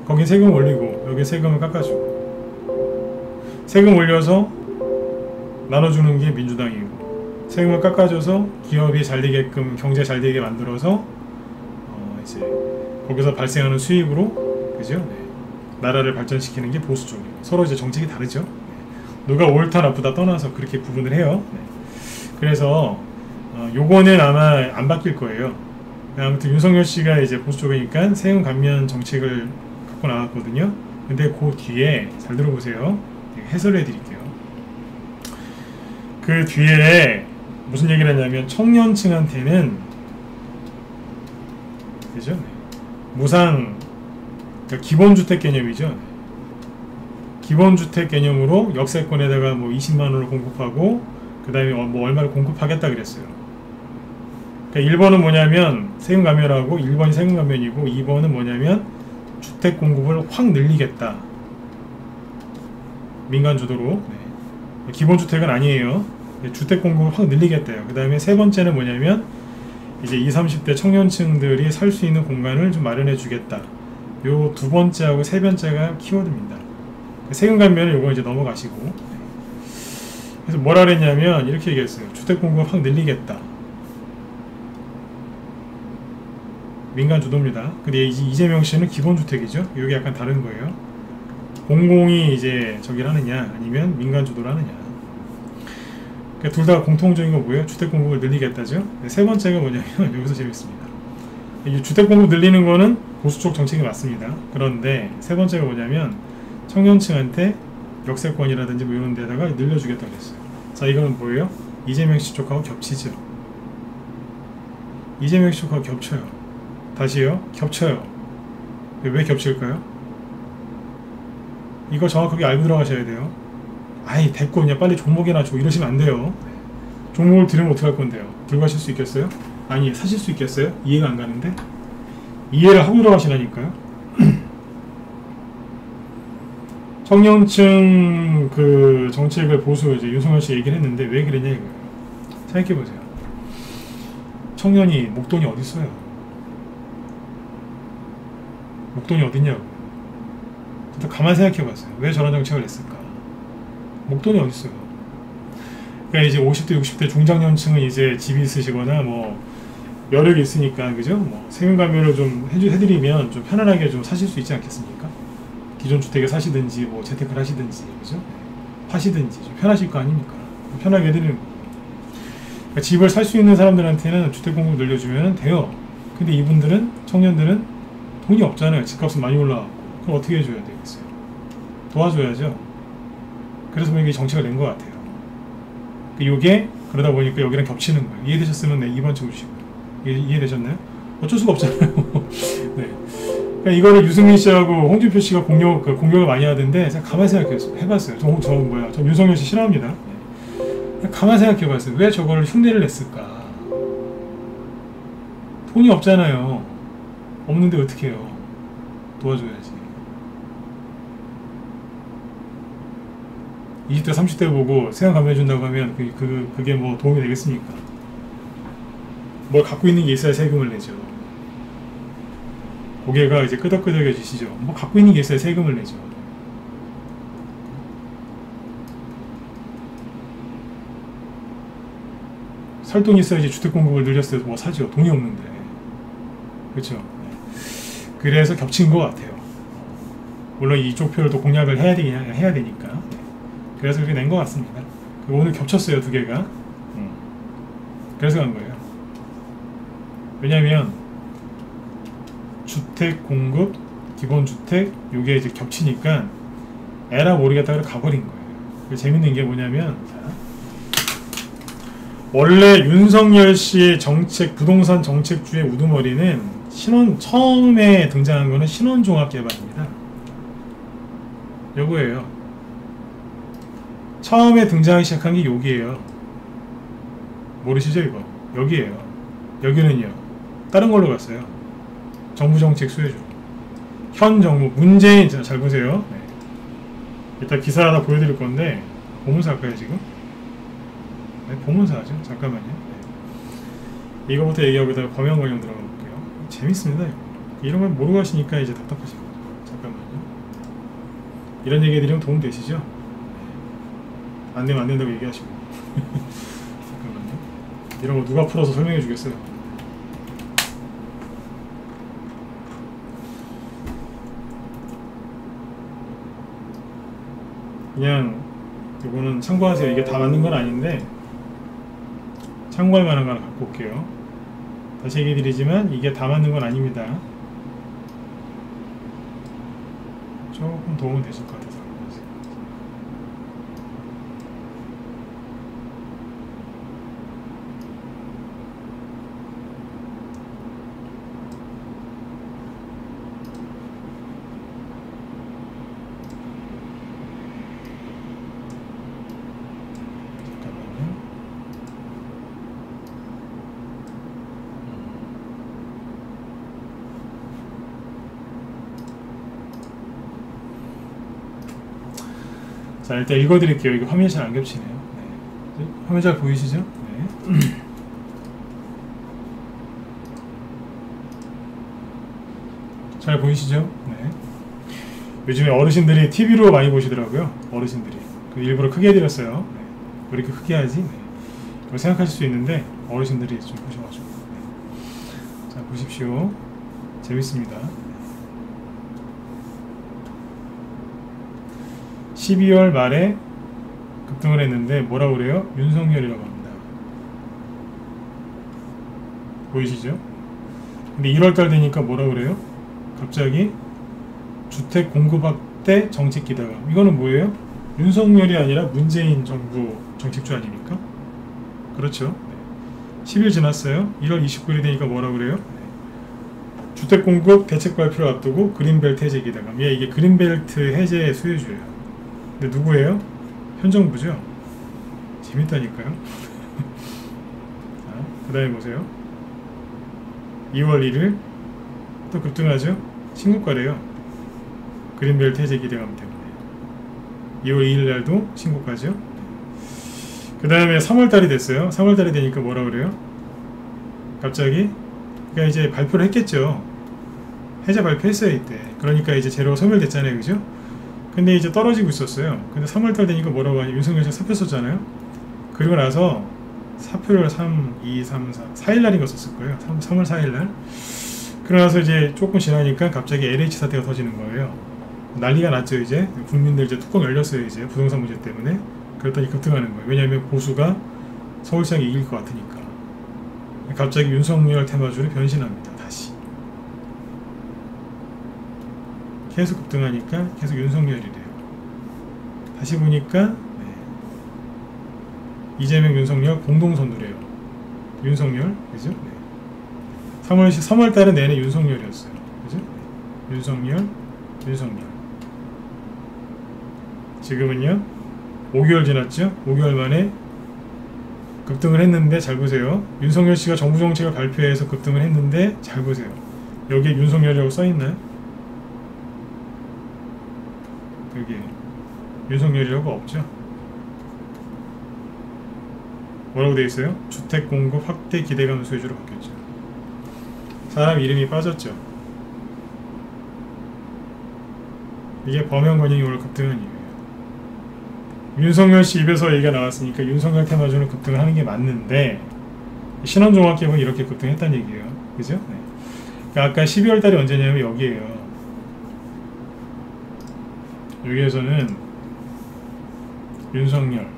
A: 거긴 세금 올리고 여기 세금을 깎아주고 세금 올려서 나눠주는 게 민주당이고 세금을 깎아줘서 기업이 잘 되게끔 경제 잘 되게 만들어서 이제 거기서 발생하는 수익으로 그죠? 네. 나라를 발전시키는 게 보수 쪽이에요. 서로 이제 정책이 다르죠. 네. 누가 옳다 나쁘다 떠나서 그렇게 구분을 해요. 네. 그래서 요거는 아마 안 바뀔 거예요. 아무튼 윤석열 씨가 이제 보수 쪽이니까 세금 감면 정책을 갖고 나왔거든요. 근데 그 뒤에 잘 들어보세요. 해설을 해드릴게요. 그 뒤에 무슨 얘기를 하냐면 청년층한테는 그죠? 무상 그러니까 기본주택 개념이죠. 기본주택 개념으로 역세권에다가 뭐 20만원을 공급하고 그 다음에 뭐 얼마를 공급하겠다 그랬어요. 그러니까 1번은 뭐냐면 세금 감면하고 1번이 세금 감면이고 2번은 뭐냐면 주택 공급을 확 늘리겠다. 민간 주도로. 네. 기본주택은 아니에요. 주택 공급을 확 늘리겠대요. 그 다음에 세 번째는 뭐냐면 이제 20, 30대 청년층들이 살 수 있는 공간을 좀 마련해 주겠다. 요 두 번째하고 세 번째가 키워드입니다. 세금 감면은 요거 이제 넘어가시고. 그래서 뭐라 그랬냐면 이렇게 얘기했어요. 주택 공급을 확 늘리겠다. 민간 주도입니다. 근데 이재명 씨는 기본주택이죠. 이게 약간 다른 거예요. 공공이 이제 저기를 하느냐 아니면 민간 주도를 하느냐. 그러니까 둘 다 공통적인 거 뭐예요? 주택 공급을 늘리겠다죠. 세 번째가 뭐냐면 여기서 재밌습니다. 이 주택 공급 늘리는 거는 보수 쪽 정책이 맞습니다. 그런데 세 번째가 뭐냐면 청년층한테 역세권이라든지 뭐 이런 데다가 늘려주겠다고 했어요. 자, 이거는 뭐예요? 이재명 씨 쪽하고 겹치죠. 이재명 씨 쪽하고 겹쳐요. 다시요? 겹쳐요. 왜 겹칠까요? 이거 정확하게 알고 들어가셔야 돼요. 아이 됐고 그냥 빨리 종목이나 줘 이러시면 안 돼요. 종목을 들으면 어떻게 할 건데요? 들고 가실 수 있겠어요? 아니 사실 수 있겠어요? 이해가 안 가는데 이해를 하고 들어가시라니까요. 청년층 그 정책을 보수 이제 윤석열 씨 얘기를 했는데 왜 그랬냐 이거예요. 생각해 보세요. 청년이 목돈이 어디 있어요? 목돈이 어딨냐고. 또 가만 생각해 봤어요. 왜 저런 정책을 했을까? 목돈이 어디 있어요? 그러니까 이제 50대 60대 중장년층은 이제 집이 있으시거나 뭐 여력이 있으니까 그죠? 뭐 세금 감면을 좀 해드리면 좀 편안하게 좀 사실 수 있지 않겠습니까? 기존 주택에 사시든지 뭐 재테크를 하시든지 그죠? 파시든지 좀 편하실 거 아닙니까? 편하게 해드리는 거. 그러니까 집을 살 수 있는 사람들한테는 주택 공급 늘려주면 돼요. 근데 이분들은 청년들은 돈이 없잖아요. 집값은 많이 올라가고. 그럼 어떻게 해줘야 되겠어요? 도와줘야죠. 그래서 뭐 이게 정책을 낸 것 같아요. 이게 그러다 보니까 여기랑 겹치는 거예요. 이해되셨으면 네, 2번 쳐주시고요. 이해되셨나요? 어쩔 수가 없잖아요. 네. 그러니까 이거를 유승민 씨하고 홍준표 씨가 공격을 많이 하던데 제가 가만히 해봤어요. 저 윤석열 씨 싫어합니다. 네. 가만히 생각해봤어요. 왜 저거를 흉내를 냈을까? 돈이 없잖아요. 없는데 어떻게 해요? 도와줘야지. 20대 30대 보고 세금 감면해준다고 하면 그게 뭐 도움이 되겠습니까? 뭘 갖고 있는 게 있어야 세금을 내죠. 고개가 이제 끄덕끄덕해지시죠. 뭐 갖고 있는 게 있어야 세금을 내죠. 살 돈이 있어야지 주택 공급을 늘렸을 때 뭐 사죠. 돈이 없는데. 그렇죠. 그래서 겹친 것 같아요. 물론 이쪽 표를 또 공략을 해야 되니까. 그래서 그렇게 낸 것 같습니다. 오늘 겹쳤어요, 두 개가. 그래서 간 거예요. 왜냐면 주택 공급, 기본주택 요게 이제 겹치니까 에라 모르겠다고 가버린 거예요. 재밌는 게 뭐냐면 원래 윤석열 씨의 정책, 부동산 정책주의 우두머리는 처음에 등장한 거는 신혼종합개발입니다. 요거예요. 처음에 등장하기 시작한 게 여기에요. 모르시죠 이거? 여기에요. 여기는요. 다른 걸로 갔어요. 정부 정책 수혜주. 현 정부 문재인 잘 보세요. 네. 이따 기사 하나 보여드릴 건데 보문서 할까요 지금? 네, 보문서 하죠. 잠깐만요. 네. 이거부터 얘기하고 있다가 범행 관련 들어가 볼게요. 재밌습니다. 이거. 이런 걸 모르고 하시니까 이제 답답하신 거죠. 잠깐만요. 이런 얘기 해드리면 도움 되시죠? 안 되면 안 된다고 얘기하시고. 잠깐만요. 이런 거 누가 풀어서 설명해 주겠어요? 그냥 이거는 참고하세요. 이게 다 맞는 건 아닌데 참고할 만한 거 하나 갖고 올게요. 다시 얘기 드리지만 이게 다 맞는 건 아닙니다. 조금 도움은 되실 것 같아서. 자, 일단 읽어드릴게요. 이거 화면이 잘 안 겹치네요. 네. 화면 잘 보이시죠? 네. 잘 보이시죠? 네. 요즘에 어르신들이 TV로 많이 보시더라고요. 어르신들이. 일부러 크게 해드렸어요. 네. 왜 이렇게 크게 하지? 네. 그걸 생각하실 수 있는데 어르신들이 좀 보셔가지고. 네. 자, 보십시오. 재밌습니다. 12월 말에 급등을 했는데 뭐라고 그래요? 윤석열이라고 합니다. 보이시죠? 근데 1월달 되니까 뭐라고 그래요? 갑자기 주택 공급 확대 정책 기대감. 이거는 뭐예요? 윤석열이 아니라 문재인 정부 정책주 아닙니까? 그렇죠. 10일 지났어요. 1월 29일이 되니까 뭐라고 그래요? 주택 공급 대책 발표를 앞두고 그린벨트 해제 기대감. 예, 이게 그린벨트 해제 수혜주예요. 근데 누구예요? 현 정부죠. 재밌다니까요. 그 다음에 보세요. 2월 1일 또 급등하죠. 신고가래요. 그린벨트 해제 기대감 때문에. 2월 2일 날도 신고가죠. 그 다음에 3월달이 됐어요. 3월달이 되니까 뭐라 그래요? 갑자기 그러니까 이제 발표를 했겠죠. 해제 발표했어요 이때. 그러니까 이제 재료가 소멸됐잖아요, 그죠? 근데 이제 떨어지고 있었어요. 근데 3월달 되니까 뭐라고 하냐? 윤석열 씨가 사표 썼잖아요. 그리고 나서 사표를 3, 2, 3, 4, 4일날인가 썼을 거예요. 3월 4일날. 그러고 나서 이제 조금 지나니까 갑자기 LH 사태가 터지는 거예요. 난리가 났죠. 이제 국민들 이제 뚜껑 열렸어요. 이제 부동산 문제 때문에. 그랬더니 급등하는 거예요. 왜냐하면 보수가 서울시장이 이길 것 같으니까. 갑자기 윤석열 테마주로 변신합니다. 다시 계속 급등하니까 계속 윤석열이래요. 다시 보니까 이재명 윤석열 공동선두래요. 윤석열 그죠? 3월달은 내내 윤석열이었어요. 그죠? 윤석열 지금은요 5개월 지났죠? 5개월 만에 급등을 했는데 잘 보세요. 윤석열 씨가 정부 정책을 발표해서 급등을 했는데 잘 보세요. 여기에 윤석열이라고 써있나요? 여기에 윤석열이라고 없죠. 뭐라고 되어 있어요? 주택 공급 확대 기대감 수혜주로 바뀌었죠. 사람 이름이 빠졌죠. 이게 범용건영이 오늘 급등한 이유예요. 윤석열 씨 입에서 얘기가 나왔으니까 윤석열 테마주는 급등을 하는 게 맞는데 신원종합기업은 이렇게 급등했다는 얘기예요. 그죠? 네. 그러니까 아까 12월 달이 언제냐면 여기에요. 여기에서는 윤석열,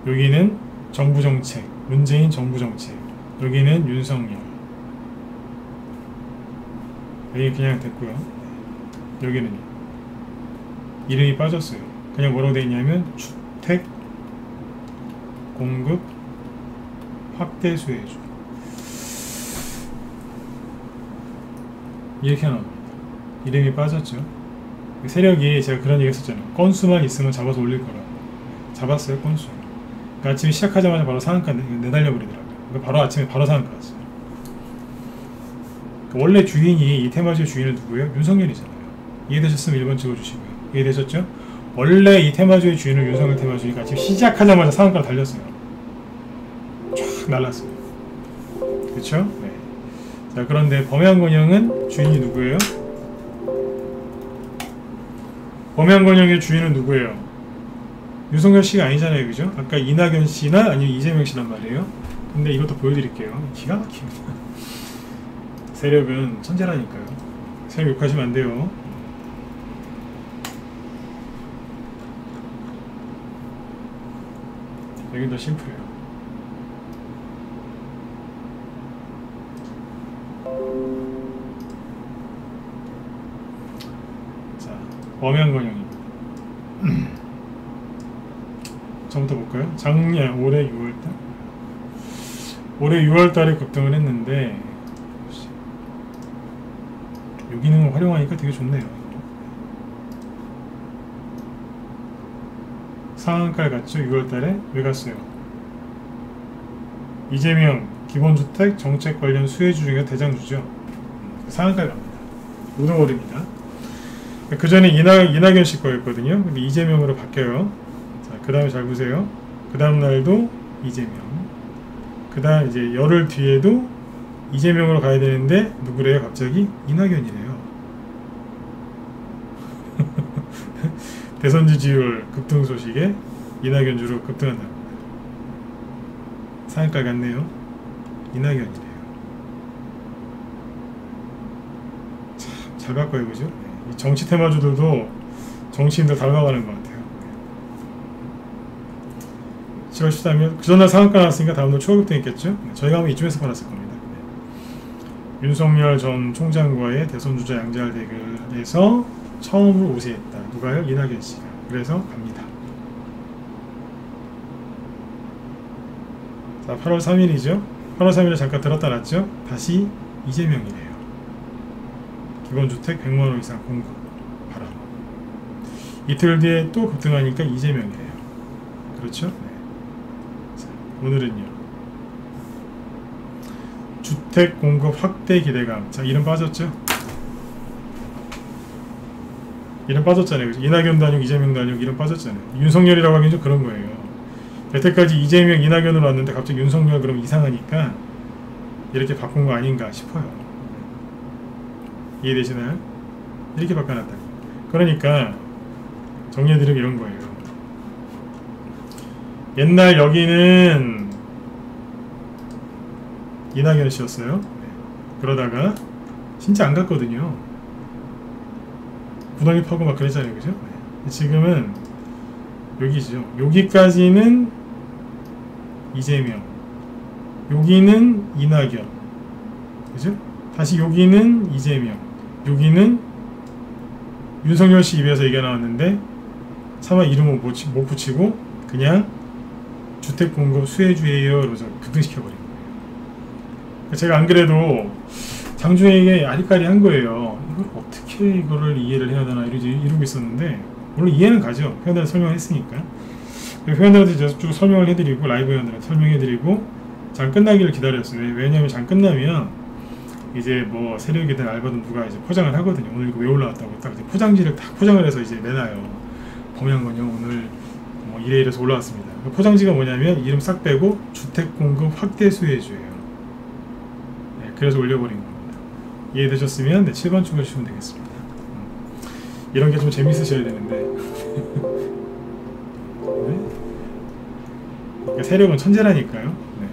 A: 여기는 정부정책, 문재인 정부정책, 여기는 윤석열. 여기 그냥 됐고요. 여기는 이름이 빠졌어요. 그냥 뭐라고 되어 있냐면 주택 공급 확대 수혜주 이렇게 나옵니다. 이름이 빠졌죠. 세력이 제가 그런 얘기 했었잖아요. 건수만 있으면 잡아서 올릴 거라고. 잡았어요. 건수. 그러니까 아침에 시작하자마자 바로 상한가 내달려 버리더라고요. 그러니까 바로 아침에 바로 상한가 갔어요. 그러니까 원래 주인이 이 테마주의 주인은 누구예요? 윤석열이잖아요. 이해되셨으면 1번 찍어주시고요. 이해되셨죠? 원래 이 테마주의 주인은 윤석열 테마주의가 지금 시작하자마자 상한가로 달렸어요. 쫙 날랐어요. 그렇죠? 네. 자, 그런데 범양건영은 주인이 누구예요? 범양건영의 주인은 누구예요? 윤석열 씨가 아니잖아요, 그죠? 아까 이낙연 씨나 아니면 이재명 씨란 말이에요. 근데 이것도 보여드릴게요. 기가 막힙니다. 세력은 천재라니까요. 세력 욕하시면 안 돼요. 여긴 더 심플해요. 자, 범양건영입니다. 처음부터 볼까요? 작년 올해 6월달 올해 6월달에 급등을 했는데 요 기능을 활용하니까 되게 좋네요. 상한가를 갔죠. 6월달에 왜 갔어요? 이재명 기본주택 정책 관련 수혜주 중에 대장주죠. 상한가를 갑니다. 우등오릅니다. 그 전에 이낙연 씨 거였거든요. 근데 이재명으로 바뀌어요. 자, 그 다음에 잘 보세요. 그 다음 날도 이재명. 그 다음 이제 열흘 뒤에도 이재명으로 가야 되는데 누구래요? 갑자기 이낙연이래요. 대선 지지율 급등 소식에 이낙연 주로 급등한다. 상한가 같네요. 이낙연이래요. 참 잘 바꿔요, 그죠? 이 정치 테마주들도 정치인들 닮아가는 것 같아요. 7월 13일 그 전날 상한가 나왔으니까 다음날 추가 급등했겠죠? 저희가 아마 이쯤에서 받았을 겁니다. 윤석열 전 총장과의 대선주자 양자할 대결에서 처음으로 우세했다. 누가요? 이낙연 씨가. 그래서 갑니다. 자, 8월 3일이죠. 8월 3일에 잠깐 들었다 놨죠. 다시 이재명이래요. 기본주택 100만원 이상 공급 바람. 이틀 뒤에 또 급등하니까 이재명이에요. 그렇죠? 네. 자, 오늘은요. 주택 공급 확대 기대감. 자, 이름 빠졌죠? 이름 빠졌잖아요. 이낙연도 아니고 이재명도 아니고 이름 빠졌잖아요. 윤석열이라고 하긴 좀 그런 거예요. 여태까지 이재명, 이낙연으로 왔는데 갑자기 윤석열 그러면 이상하니까 이렇게 바꾼 거 아닌가 싶어요. 이해되시나요? 이렇게 바꿔놨다. 그러니까 정리해드리면 이런 거예요. 옛날 여기는 이낙연 씨였어요. 네. 그러다가 진짜 안 갔거든요. 구덩이 파고 막 그랬잖아요. 그죠? 네. 지금은 여기죠. 여기까지는 이재명, 여기는 이낙연, 그죠? 다시 여기는 이재명, 여기는 윤석열 씨 입에서 얘기가 나왔는데 차마 이름을 못 붙이고 그냥 주택 공급 수혜주예요 그러면서 급등시켜버린 거예요. 제가 안 그래도 장중에게 아리까리한 거예요. 이걸 어떻게 이거를 이해를 해야 되나 이러고 있었는데, 물론 이해는 가죠. 회원들한테 설명했으니까. 회원들한테 쭉 설명을 해드리고, 라이브 회원들한테 설명해드리고 장 끝나기를 기다렸어요. 왜냐면 장 끝나면 이제 뭐 세력이든 알바든 누가 이제 포장을 하거든요. 오늘 이거 왜 올라왔다고 딱 이제 포장지를 딱 포장을 해서 이제 내놔요. 범양건요 오늘 뭐 이래 이래서 올라왔습니다. 그 포장지가 뭐냐면 이름 싹 빼고 주택 공급 확대 수혜주예요. 네, 그래서 올려버린 겁니다. 이해되셨으면 네, 7번 추가해주시면 되겠습니다. 이런 게 좀 재밌으셔야 되는데 네? 그러니까 세력은 천재라니까요. 네.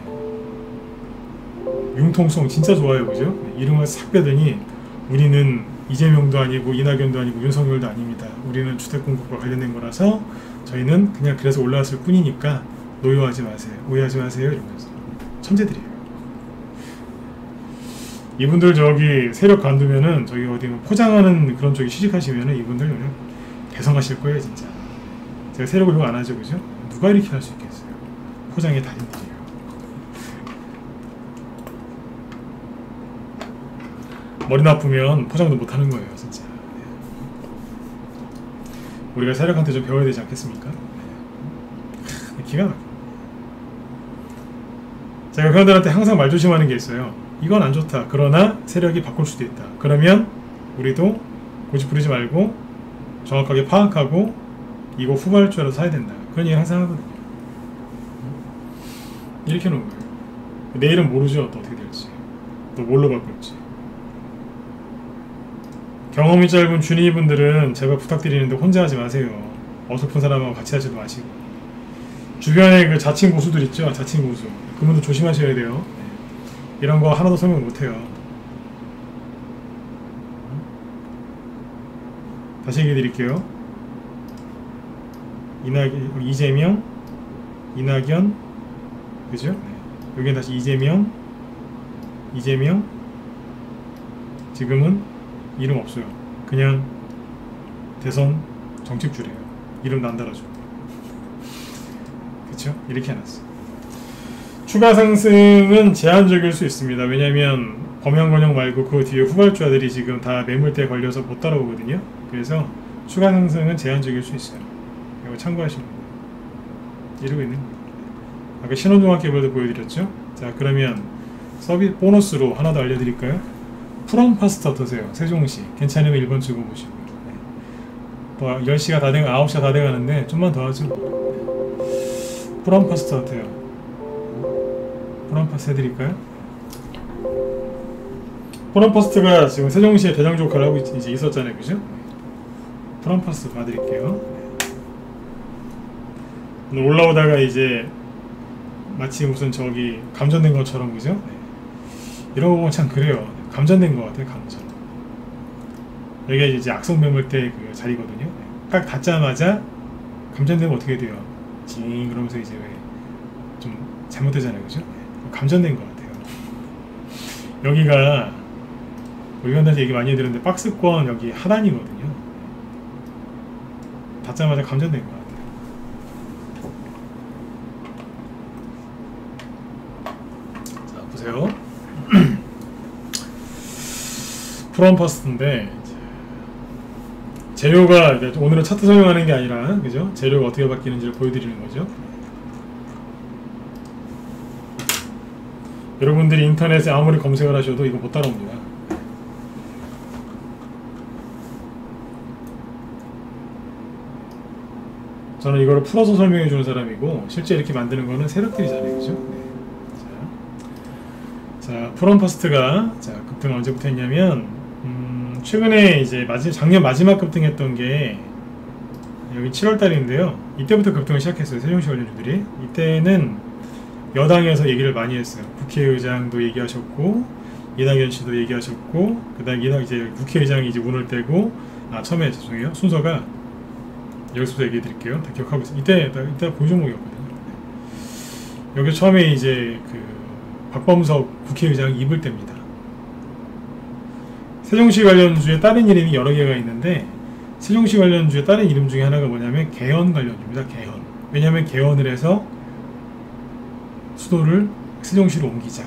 A: 융통성 진짜 좋아요. 그죠? 네, 이름을 싹 빼더니 우리는 이재명도 아니고 이낙연도 아니고 윤석열도 아닙니다. 우리는 주택공급과 관련된 거라서 저희는 그냥 그래서 올라왔을 뿐이니까 노여하지 마세요. 오해하지 마세요. 이러면서 천재들이에요. 이분들 저기 세력 관두면은 저기 어디 포장하는 그런 쪽에 취직하시면은 이분들 그냥 대성하실 거예요. 진짜. 제가 세력을 이거 안 하죠. 그죠? 누가 이렇게 할 수 있겠어요. 포장의 달인들이에요. 머리 나쁘면 포장도 못하는 거예요. 진짜. 네. 우리가 세력한테 좀 배워야 되지 않겠습니까? 네. 기가 막혀. 제가 회원들한테 항상 말 조심하는 게 있어요. 이건 안 좋다. 그러나 세력이 바꿀 수도 있다. 그러면 우리도 고집 부리지 말고 정확하게 파악하고 이거 후발주라도 사야 된다. 그런 얘기 항상 하거든요. 이렇게 놓은 거예요. 내일은 모르죠. 또 어떻게 될지. 또 뭘로 바꿀지. 경험이 짧은 주니분들은 제발 부탁드리는데 혼자 하지 마세요. 어설픈 사람하고 같이 하지도 마시고. 주변에 그 자칭 고수들 있죠. 자칭 고수. 그분들 조심하셔야 돼요. 이런 거 하나도 설명 못해요. 다시 얘기해 드릴게요. 이재명, 이낙연, 그죠? 네. 여기는 다시 이재명, 지금은 이름 없어요. 그냥 대선 정책주래요. 이름도 안 달아줘. 그쵸? 이렇게 해놨어. 추가 상승은 제한적일 수 있습니다. 왜냐면 범양건영 말고 그 뒤에 후발주자들이 지금 다 매물대에 걸려서 못 따라오거든요. 그래서 추가 상승은 제한적일 수 있어요. 이거 참고하시면 됩니다. 이러고 있는 겁니다. 아까 신혼종합 개발도 보여드렸죠. 자, 그러면 서비스 보너스로 하나 더 알려드릴까요? 프롬파스트 어떠세요? 세종시 괜찮으면 1번 찍어보시고요. 네. 또 10시가 다 돼가 9시가 다 돼가는데 좀만 더 하죠. 프롬파스트 어때요? 프롬파스트 해드릴까요? 프롬파스트가 지금 세종시에 대장 조카를 하고 이제 있었잖아요. 그죠? 프롬파스트 봐드릴게요. 네. 올라오다가 이제 마치 무슨 저기 감전된 것처럼, 그죠? 네. 이런 거 보면 참 그래요. 감전된 것 같아요. 감전. 여기가 이제 악성 매물대 그 자리거든요. 네. 딱 닫자마자 감전되면 어떻게 돼요? 징 그러면서 이제 왜 좀 잘못되잖아요. 그죠? 네. 감전된 것 같아요. 여기가 우리 회원들한테 얘기 많이 해드렸는데 박스권 여기 하단이거든요. 닫자마자 감전된 것 같아요. 자, 보세요. 프롬퍼스트인데 재료가 오늘은 차트 설명하는 게 아니라 그죠? 재료가 어떻게 바뀌는지를 보여드리는 거죠. 여러분들이 인터넷에 아무리 검색을 하셔도 이거 못 따라옵니다. 저는 이거를 풀어서 설명해 주는 사람이고 실제 이렇게 만드는 거는 세력들이잖아요, 그죠? 네. 자, 프롬퍼스트가 급등 언제부터 했냐면 최근에 이제 작년 마지막 급등했던 게 여기 7월달인데요. 이때부터 급등을 시작했어요. 세종시 관련주들이. 이때는 여당에서 얘기를 많이 했어요. 국회의장도 얘기하셨고 이낙연 씨도 얘기하셨고 그다음 이제 국회의장이 이제 문을 떼고 처음에 죄송해요. 순서가 여기서부터 얘기해 드릴게요. 다 기억하고 있어요. 이때 고종목이었거든요. 여기 처음에 이제 그 박범석 국회의장이 입을 뗍니다. 세종시 관련주에 다른 이름이 여러 개가 있는데 세종시 관련주의 다른 이름 중에 하나가 뭐냐면 개헌 관련주입니다. 개헌. 왜냐하면 개헌을 해서 수도를 세종시로 옮기자.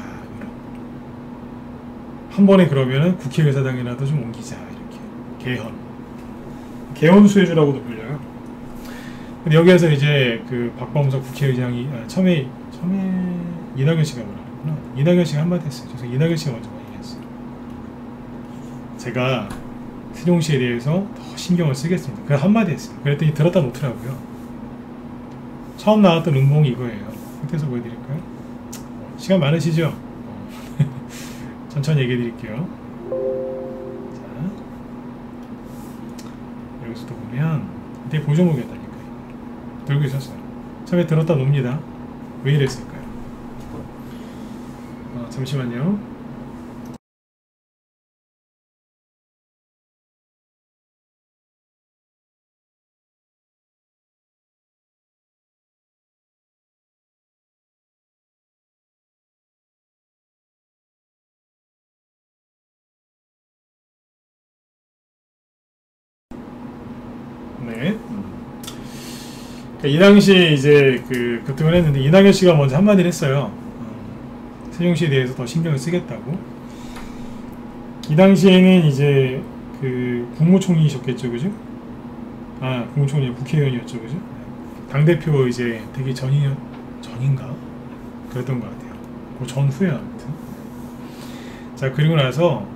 A: 한 번에 그러면은 국회의사당이라도 좀 옮기자. 이렇게 개헌. 개헌 수혜주라고도 불려요. 근데 여기에서 이제 그 박범석 국회의장이 처음에 이낙연 씨가 뭐라 그랬구나. 이낙연 씨가 한마디 했어요. 그래서 이낙연 씨가 먼저 얘기했어요. 제가 세종시에 대해서 더 신경을 쓰겠습니다. 그 한마디 했어요. 그랬더니 들었다 놓더라고요. 처음 나왔던 음봉이 이거예요. 그때서 보여드릴까요? 시간 많으시죠? 천천히 얘기해 드릴게요. 자, 여기서도 보면 이때 보조목이었다니까요. 들고 있었어요. 처음에 들었다 놉니다. 왜 이랬을까요? 잠시만요. 네. 이 당시에 이제 그 급등을 했는데 이낙연 씨가 먼저 한마디를 했어요. 세종시에 대해서 더 신경을 쓰겠다고. 이 당시에는 이제 그 국무총리셨겠죠, 그죠? 국무총리 국회의원이었죠, 그죠? 당대표 이제 되기 전인가? 그랬던 것 같아요. 그 전후에 아무튼. 자, 그리고 나서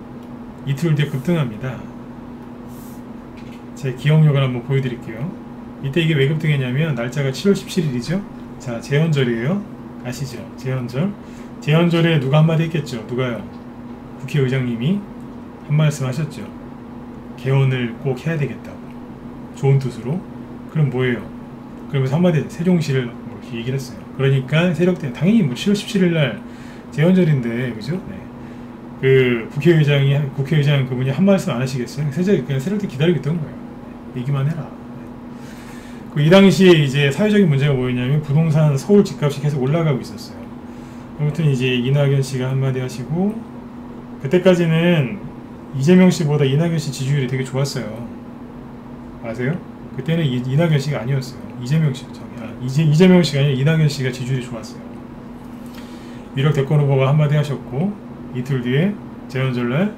A: 이틀 뒤에 급등합니다. 제 기억력을 한번 보여드릴게요. 이때 이게 왜 급등했냐면 날짜가 7월 17일이죠. 자, 제헌절이에요. 아시죠? 제헌절. 제헌절에 누가 한마디 했겠죠? 누가요? 국회의장님이 한 말씀 하셨죠. 개헌을 꼭 해야 되겠다고. 좋은 뜻으로. 그럼 뭐예요? 그러면서 한마디 세종시를 뭐 이렇게 얘기를 했어요. 그러니까 세력들 당연히 뭐 7월 17일 날 제헌절인데 그죠? 네. 그 국회의장 그분이 한 말씀 안 하시겠어요? 그냥 세력들 기다리고 있던 거예요. 얘기만 해라. 이 당시에 이제 사회적인 문제가 뭐였냐면 부동산 서울 집값이 계속 올라가고 있었어요. 아무튼 이제 이낙연 씨가 한마디 하시고 그때까지는 이재명 씨보다 이낙연 씨 지지율이 되게 좋았어요. 아세요? 그때는 이낙연 씨가 아니었어요. 이재명 씨가 아니라 이낙연 씨가 지지율이 좋았어요. 유력 대권 후보가 한마디 하셨고 이틀 뒤에 제헌절날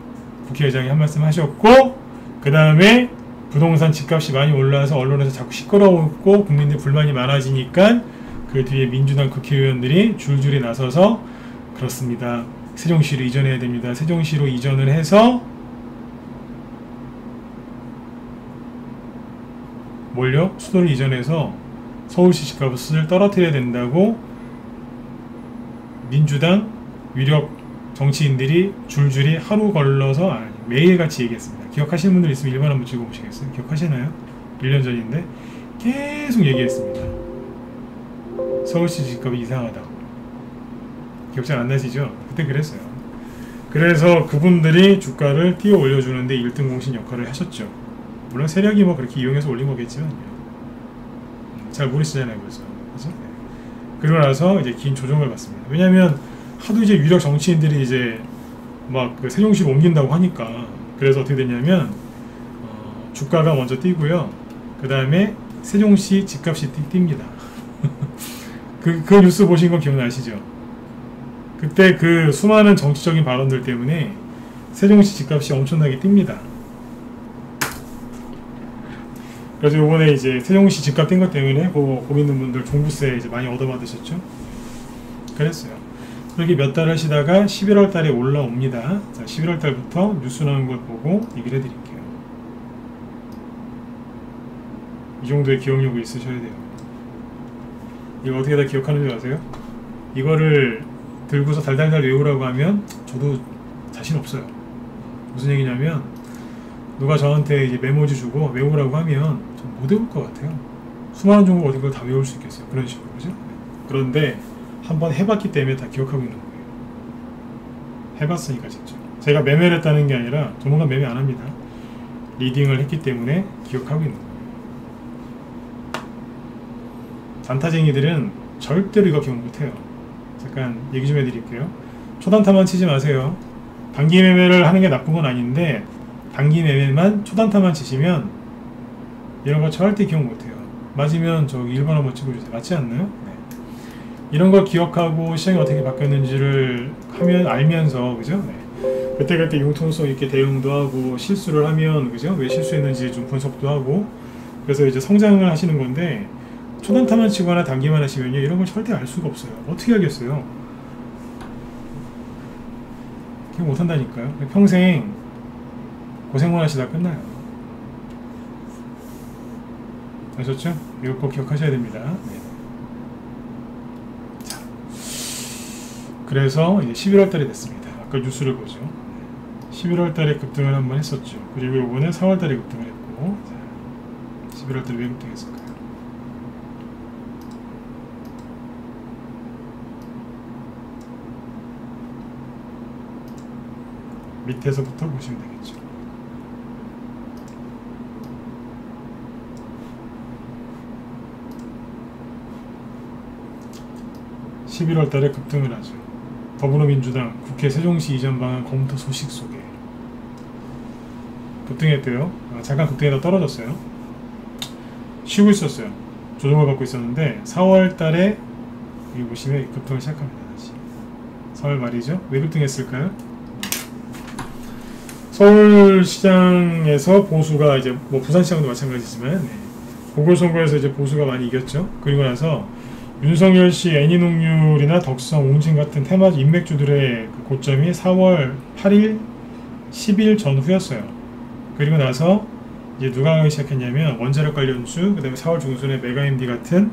A: 국회의장이 한 말씀 하셨고 그 다음에 부동산 집값이 많이 올라와서 언론에서 자꾸 시끄러웠고 국민들 불만이 많아지니까 그 뒤에 민주당 국회의원들이 줄줄이 나서서 그렇습니다. 세종시로 이전해야 됩니다. 세종시로 이전을 해서 뭘요? 수도를 이전해서 서울시 집값을 떨어뜨려야 된다고 민주당 유력 정치인들이 줄줄이 하루 걸러서 매일같이 얘기했습니다. 기억하시는 분들 있으면 1번 한번 찍어보시겠어요? 기억하시나요? 1년 전인데 계속 얘기했습니다. 서울시 집값이 이상하다고. 기억 잘 안 나시죠? 그때 그랬어요. 그래서 그분들이 주가를 띄워 올려주는데 1등 공신 역할을 하셨죠. 물론 세력이 뭐 그렇게 이용해서 올린 거겠지만요. 잘 모르시잖아요, 그래서. 그죠? 그러고 나서 이제 긴 조정을 받습니다. 왜냐면 하도 이제 유력 정치인들이 이제 막 그 세종시로 옮긴다고 하니까 그래서 어떻게 됐냐면 주가가 먼저 뛰고요. 그 다음에 세종시 집값이 뜁니다. 그 뉴스 보신 거 기억나시죠? 그때 그 수많은 정치적인 발언들 때문에 세종시 집값이 엄청나게 뜁니다. 그래서 요번에 이제 세종시 집값 뛴 것 때문에 거기 있는 분들 종부세 이제 많이 얻어받으셨죠? 그랬어요. 그렇게 몇 달 하시다가 11월 달에 올라옵니다. 자, 11월 달부터 뉴스 나온 걸 보고 얘기를 해드릴게요. 이 정도의 기억력이 있으셔야 돼요. 이거 어떻게 다 기억하는 줄 아세요? 이거를 들고서 달달달 외우라고 하면 저도 자신 없어요. 무슨 얘기냐면 누가 저한테 이제 메모지 주고 외우라고 하면 전 못 외울 것 같아요. 수많은 종목 어디 걸 다 외울 수 있겠어요. 그런 식으로, 그죠? 그런데 한번 해봤기 때문에 다 기억하고 있는 거예요. 해봤으니까 진짜. 제가 매매를 했다는 게 아니라 전문가 매매 안 합니다. 리딩을 했기 때문에 기억하고 있는 거예요. 단타쟁이들은 절대로 이거 기억 못해요. 잠깐 얘기 좀 해드릴게요. 초단타만 치지 마세요. 단기 매매를 하는 게 나쁜 건 아닌데 단기 매매만 초단타만 치시면 이런 거 절대 기억 못해요. 맞으면 저기 1번 한번 찍어주세요. 맞지 않나요? 네. 이런 걸 기억하고 시장이 어떻게 바뀌었는지를 하면 알면서, 그죠? 네. 그때그때 융통성 있게 대응도 하고 실수를 하면, 그죠? 왜 실수했는지 좀 분석도 하고, 그래서 이제 성장을 하시는 건데 초단타만 치거나 단기만 하시면요 이런 걸 절대 알 수가 없어요. 어떻게 하겠어요? 기억 못한다니까요. 평생 고생만 하시다 끝나요. 아셨죠? 이거 꼭 기억하셔야 됩니다. 네. 자, 그래서 이제 11월 달이 됐습니다. 아까 뉴스를 보죠. 11월 달에 급등을 한번 했었죠. 그리고 이번에 4월 달에 급등을 했고, 자, 11월 달에 왜 급등했을까요? 밑에서부터 보시면 되겠죠. 11월 달에 급등을 하죠. 더불어민주당 국회 세종시 이전 방안 검토 소식 속에 급등했대요. 잠깐 급등에다 떨어졌어요. 쉬고 있었어요. 조정을 받고 있었는데 4월 달에 여기 보시면 급등을 시작합니다. 다시 4월 말이죠. 왜 급등했을까요? 서울시장에서 보수가 이제 뭐 부산시장도 마찬가지지만 네. 보궐선거에서 이제 보수가 많이 이겼죠. 그리고 나서 윤석열 씨 애니농률이나 덕성, 웅진 같은 테마주 인맥주들의 그 고점이 4월 8일, 10일 전후였어요. 그리고 나서 이제 누가 가기 시작했냐면 원자력 관련주, 그 다음에 4월 중순에 메가MD 같은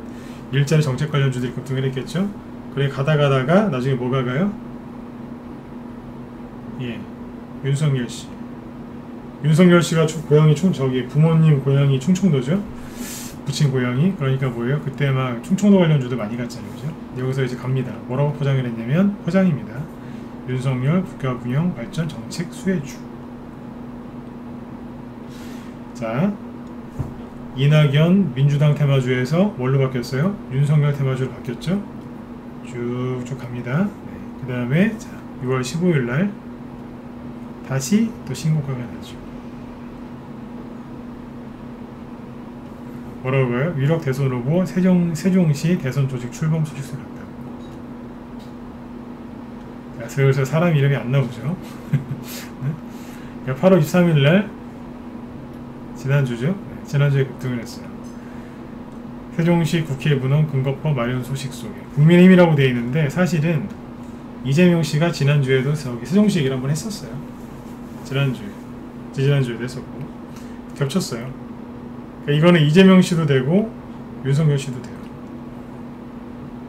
A: 일자리 정책 관련주들이 급등을 했겠죠. 그래 가다가 나중에 뭐가 가요? 예, 윤석열 씨. 윤석열 씨가 고향이 저기 부모님 고향이 충청도죠. 부친 고향이. 그러니까 뭐예요? 그때 막 충청도 관련주도 많이 갔잖아요. 그죠? 여기서 이제 갑니다. 뭐라고 포장을 했냐면 포장입니다. 윤석열 국가균형 발전 정책 수혜주. 자, 이낙연 민주당 테마주에서 뭘로 바뀌었어요? 윤석열 테마주로 바뀌었죠? 쭉쭉 갑니다. 네. 그 다음에 6월 15일 날 다시 또 신고가가 나죠. 뭐라고요? 위력 대선 후보 세종시 대선 조직 출범 소식서 같다고. 자, 슬슬 사람 이름이 안 나오죠. 네? 8월 23일 날 지난주죠. 네, 지난주에 급등을 했어요. 세종시 국회 문헌 근거법 마련 소식 속에 국민의힘이라고 되어 있는데 사실은 이재명 씨가 지난주에도 세종시 얘기를 한번 했었어요. 지난주에도 했었고 겹쳤어요. 그러니까 이거는 이재명 씨도 되고 윤석열 씨도 돼요.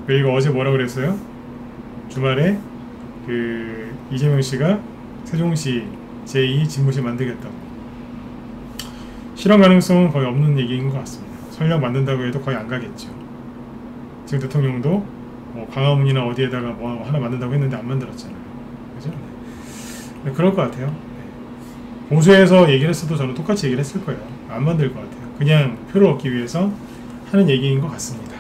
A: 그리고 어제 뭐라고 그랬어요? 주말에 그 이재명 씨가 세종시 제2 집무실 만들겠다고. 실현 가능성은 거의 없는 얘기인 것 같습니다. 설령 만든다고 해도 거의 안 가겠죠. 지금 대통령도 뭐 광화문이나 어디에다가 뭐 하나 만든다고 했는데 안 만들었잖아요. 그죠? 네. 그럴 것 같아요. 네. 보수에서 얘기를 했어도 저는 똑같이 얘기를 했을 거예요. 안 만들 것 같아요. 그냥 표를 얻기 위해서 하는 얘기인 것 같습니다.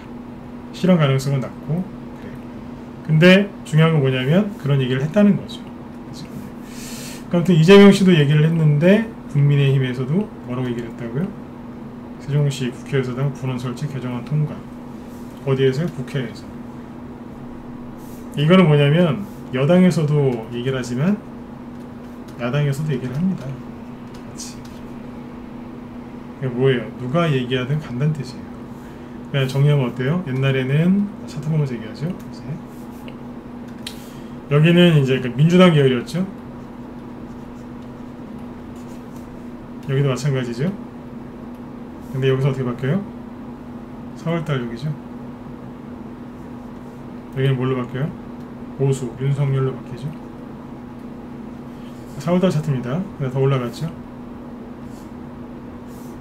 A: 실현 가능성은 낮고 그래요. 근데 중요한 건 뭐냐면 그런 얘기를 했다는 거죠. 그렇죠? 아무튼 이재명 씨도 얘기를 했는데 국민의힘에서도 뭐라고 얘기를 했다고요? 세종시 국회의사당 분원 설치 개정안 통과. 어디에서요? 국회에서. 이거는 뭐냐면 여당에서도 얘기를 하지만 야당에서도 얘기를 합니다. 그렇지. 그게 뭐예요? 누가 얘기하든 간다는 뜻이에요. 그냥 정리하면 어때요? 옛날에는 차트 보면서 얘기하죠. 이제 여기는 이제 그 민주당 계열이었죠. 여기도 마찬가지죠. 근데 여기서 어떻게 바뀌어요? 4월달 여기죠. 여기는 뭘로 바뀌어요? 보수, 윤석열로 바뀌죠. 4월달 차트입니다. 더 올라갔죠.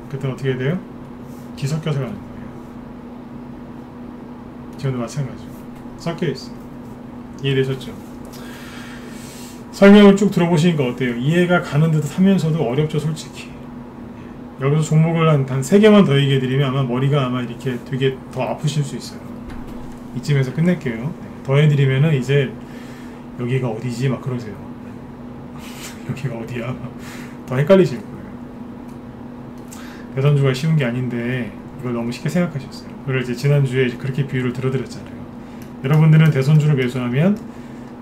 A: 그때 어떻게 해야 돼요? 뒤섞여서 가는 거예요. 지금도 마찬가지죠. 섞여있어. 이해되셨죠? 설명을 쭉 들어보시니까 어때요? 이해가 가는 듯 하면서도 어렵죠, 솔직히. 여기서 종목을 한 3개만 더 얘기해드리면 아마 머리가 아마 이렇게 되게 더 아프실 수 있어요. 이쯤에서 끝낼게요. 네. 더 해드리면은 이제 여기가 어디지? 막 그러세요. 여기가 어디야? 더 헷갈리실 거예요. 대선주가 쉬운 게 아닌데 이걸 너무 쉽게 생각하셨어요. 그걸 이제 지난주에 이제 그렇게 비유를 들어드렸잖아요. 여러분들은 대선주를 매수하면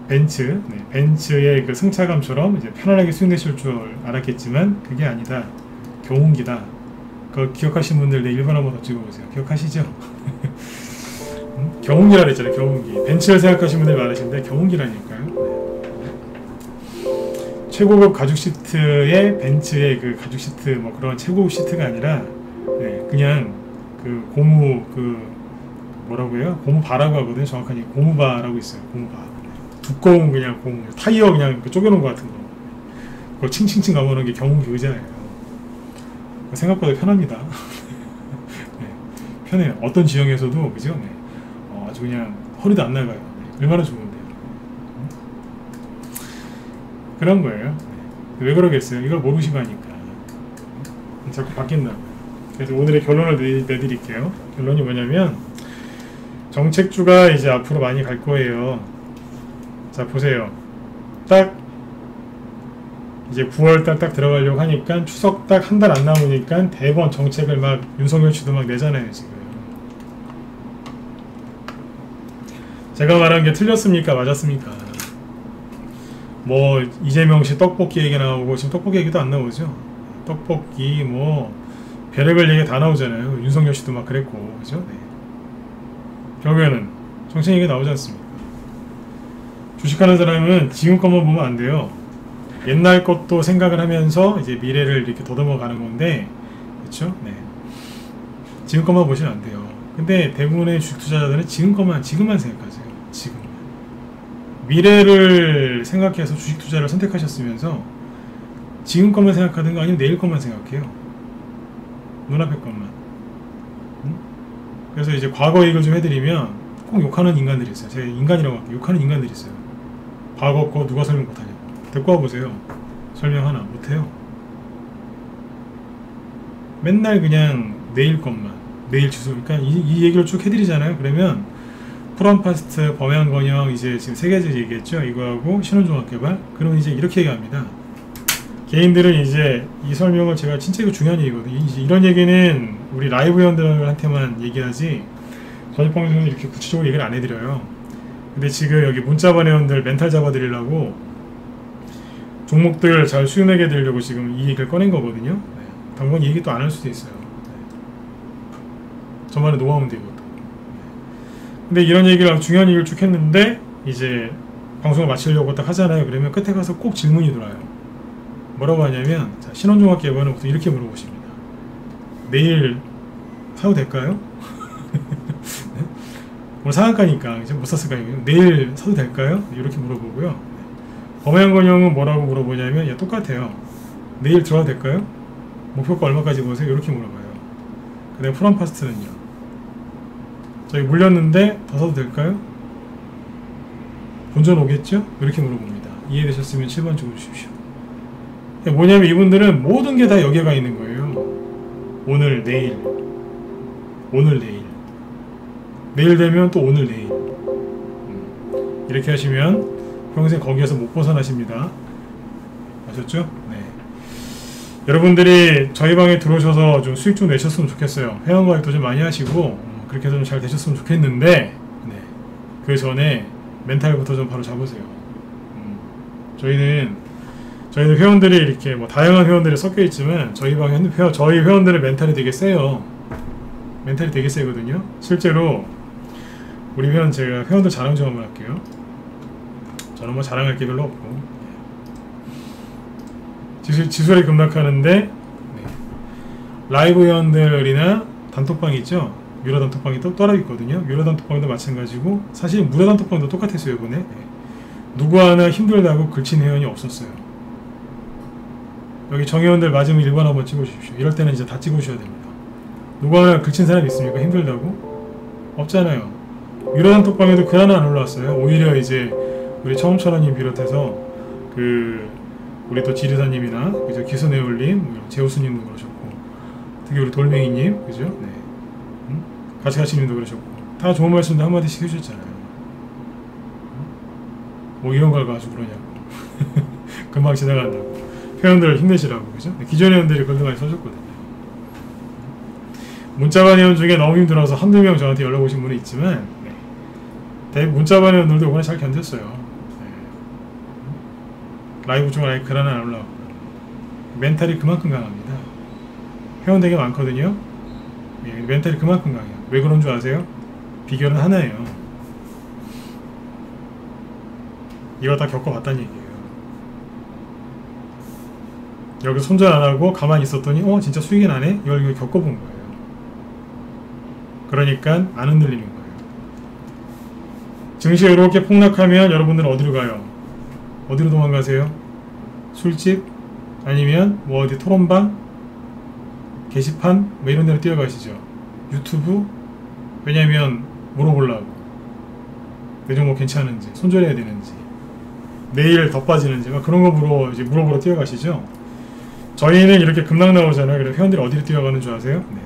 A: 벤츠의 그 승차감처럼 이제 편안하게 수익내실 줄 알았겠지만 그게 아니다. 경운기다. 그거 기억하시는 분들 내 1번 한번 더 찍어보세요. 기억하시죠? 경운기라 그랬잖아요. 경운기. 벤츠를 생각하시는 분들 많으신데 경운기라니까요. 네. 최고급 가죽 시트에 벤츠의 그 가죽 시트 뭐 그런 최고급 시트가 아니라 네, 그냥 그 고무 그 뭐라고 해요? 고무바라고 하거든요. 정확하게 고무바라고 있어요. 고무바. 두꺼운 그냥 고무 타이어 그냥 쪼개놓은 것 같은 거. 그걸 칭칭칭 감아놓은 게 경운기 의자예요. 생각보다 편합니다. 네, 편해요. 어떤 지형에서도 그죠? 네. 아주 그냥 허리도 안 나가요. 네, 얼마나 좋은데요. 그런 거예요. 네. 왜 그러겠어요? 이걸 모르시고 하니까 자꾸 바뀐다고요. 그래서 오늘의 결론을 내드릴게요. 결론이 뭐냐면 정책주가 이제 앞으로 많이 갈 거예요. 자 보세요. 딱 이제 9월달 딱 들어가려고 하니까 추석 딱 한 달 안 남으니까 대번 정책을 막 윤석열 씨도 막 내잖아요 지금. 제가 말한 게 틀렸습니까? 맞았습니까? 뭐 이재명 씨 떡볶이 얘기 나오고 지금 떡볶이 얘기도 안 나오죠. 떡볶이 뭐 별의별 얘기 다 나오잖아요. 윤석열 씨도 막 그랬고 그죠? 네. 결국에는 정책 얘기 나오지 않습니까? 주식하는 사람은 지금 것만 보면 안 돼요. 옛날 것도 생각을 하면서 이제 미래를 이렇게 더듬어 가는 건데, 그렇죠? 네. 지금 것만 보시면 안 돼요. 근데 대부분의 주식 투자자들은 지금만 생각하세요. 지금만. 미래를 생각해서 주식 투자를 선택하셨으면서 지금 것만 생각하든가 아니면 내일 것만 생각해요. 눈앞의 것만. 응? 그래서 이제 과거 얘기를 좀 해드리면 꼭 욕하는 인간들이 있어요. 제가 인간이라고 할게요. 욕하는 인간들이 있어요. 과거 거 누가 설명 못하냐고. 데리고 와보세요. 설명 하나 못해요. 맨날 그냥 내일 것만, 내일 주소. 그러니까 이 얘기를 쭉 해드리잖아요. 그러면 프롬파스트, 범양건영 이제 지금 3가지 얘기했죠. 이거하고 신혼종합개발. 그럼 이제 이렇게 얘기합니다. 개인들은 이제 이 설명을 제가 진짜 이거 중요한 얘기거든요. 이제 이런 얘기는 우리 라이브 회원들한테만 얘기하지 전입방송은 이렇게 구체적으로 얘기를 안 해드려요. 근데 지금 여기 문자반 회원들 멘탈 잡아드리려고 종목들 잘 수익내게 되려고 지금 이 얘기를 꺼낸 거거든요. 네. 당분간 이 얘기 또 안 할 수도 있어요. 네. 저만의 노하우인데 이것도. 근데 이런 얘기를 중요한 얘기를 쭉 했는데 이제 방송을 마치려고 딱 하잖아요. 그러면 끝에 가서 꼭 질문이 돌아요. 뭐라고 하냐면 자, 신혼종합개발은 보통 이렇게 물어보십니다. 내일 사도 될까요? 네? 오늘 상한가니까 이제 못 샀을까요? 내일 사도 될까요? 이렇게 물어보고요. 범양건영은 뭐라고 물어보냐면 야, 똑같아요. 내일 들어가도 될까요? 목표가 얼마까지 보세요? 이렇게 물어봐요. 그 다음에 프롬파스트는요. 저기 물렸는데 더 사도 될까요? 본전 오겠죠? 이렇게 물어봅니다. 이해되셨으면 7번 적어주십시오. 뭐냐면 이분들은 모든 게 다 여기에 가 있는 거예요. 오늘 내일 오늘 내일 내일 되면 또 오늘 내일 이렇게 하시면 평생 거기에서 못 벗어나십니다. 아셨죠? 네. 여러분들이 저희 방에 들어오셔서 좀 수익 좀 내셨으면 좋겠어요. 회원가입도 좀 많이 하시고 그렇게 해서 좀 잘 되셨으면 좋겠는데 네. 그 전에 멘탈부터 좀 바로 잡으세요. 저희는 저희는 회원들이 이렇게 뭐 다양한 회원들이 섞여 있지만 저희 저희 회원들의 멘탈이 되게 세요. 멘탈이 되게 세거든요. 실제로 우리 제가 회원들 자랑 좀 한번 할게요. 저는 뭐 자랑할 게 별로 없고 지수를 급락하는데 네. 라이브 회원들이나 단톡방 있죠. 뮤라 단톡방이 또 따로 있거든요. 뮤라 단톡방도 마찬가지고 사실 무료 단톡방도 똑같았어요. 이번에 네. 누구 하나 힘들다고 글친 회원이 없었어요. 여기 정회원들 맞으면 1번 한번 찍어주십시오. 이럴 때는 이제 다 찍으셔야 됩니다. 누구 하나 글친 사람 있습니까? 힘들다고? 없잖아요. 뮤라 단톡방에도 글 하나 안 올라왔어요. 오히려 이제 우리 처음처럼님 비롯해서 우리 또 지리사님이나 그죠? 기선애올님, 제우스님도 그러셨고 특히 우리 돌멩이님 그죠? 네. 가시가시님도 그러셨고 다 좋은 말씀도 한마디씩 해주셨잖아요. 뭐 이런 걸 가지고 그러냐고 금방 지나간다고 회원들 힘내시라고 그죠? 네. 기존 회원들이 글도 많이 써줬거든요. 문자반 회원 중에 너무 힘들어서 한두 명 저한테 연락 오신 분이 있지만 네. 대부분 문자반 회원들도 이번에 잘 견뎠어요. 네. 라이브 중에 아예 글 하나 안 올라오고 멘탈이 그만큼 강합니다. 회원 되게 많거든요. 예, 멘탈이 그만큼 강해요. 왜 그런 줄 아세요? 비결은 하나예요. 이거 다 겪어봤다는 얘기예요. 여기서 손절 안하고 가만히 있었더니 진짜 수익이 나네? 이걸 겪어본 거예요. 그러니까 안 흔들리는 거예요. 증시가 이렇게 폭락하면 여러분들은 어디로 가요? 어디로 도망가세요? 술집? 아니면 뭐 어디 토론방? 게시판? 뭐 이런 데로 뛰어가시죠. 유튜브? 왜냐면 물어보려고 내 종목 괜찮은지 손절해야 되는지 내일 더 빠지는지 막 그런 거 물어보러 뛰어가시죠. 저희는 이렇게 급락 나오잖아요. 그래서 회원들이 어디로 뛰어가는 줄 아세요? 네.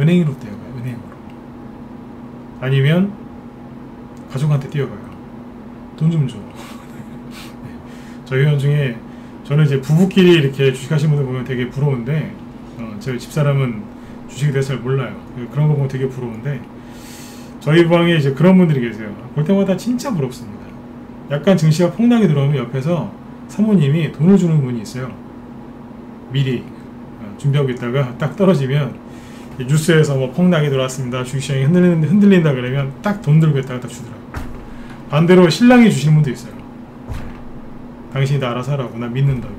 A: 은행으로 뛰어가요. 은행으로. 아니면 가족한테 뛰어가요. 돈 좀 줘. 네. 저희 회원 중에 저는 이제 부부끼리 이렇게 주식하시는 분들 보면 되게 부러운데 저희 집사람은 주식에 대해서 잘 몰라요. 그런 거 보면 되게 부러운데 저희 방에 이제 그런 분들이 계세요. 볼 때마다 진짜 부럽습니다. 약간 증시가 폭락이 들어오면 옆에서 사모님이 돈을 주는 분이 있어요. 미리 준비하고 있다가 딱 떨어지면 뉴스에서 뭐 폭락이 들어왔습니다. 주식시장이 흔들린다 그러면 딱 돈 들고 있다가 딱 주더라고요. 반대로 신랑이 주시는 분도 있어요. 당신이 다 알아서 하라고 나 믿는다고.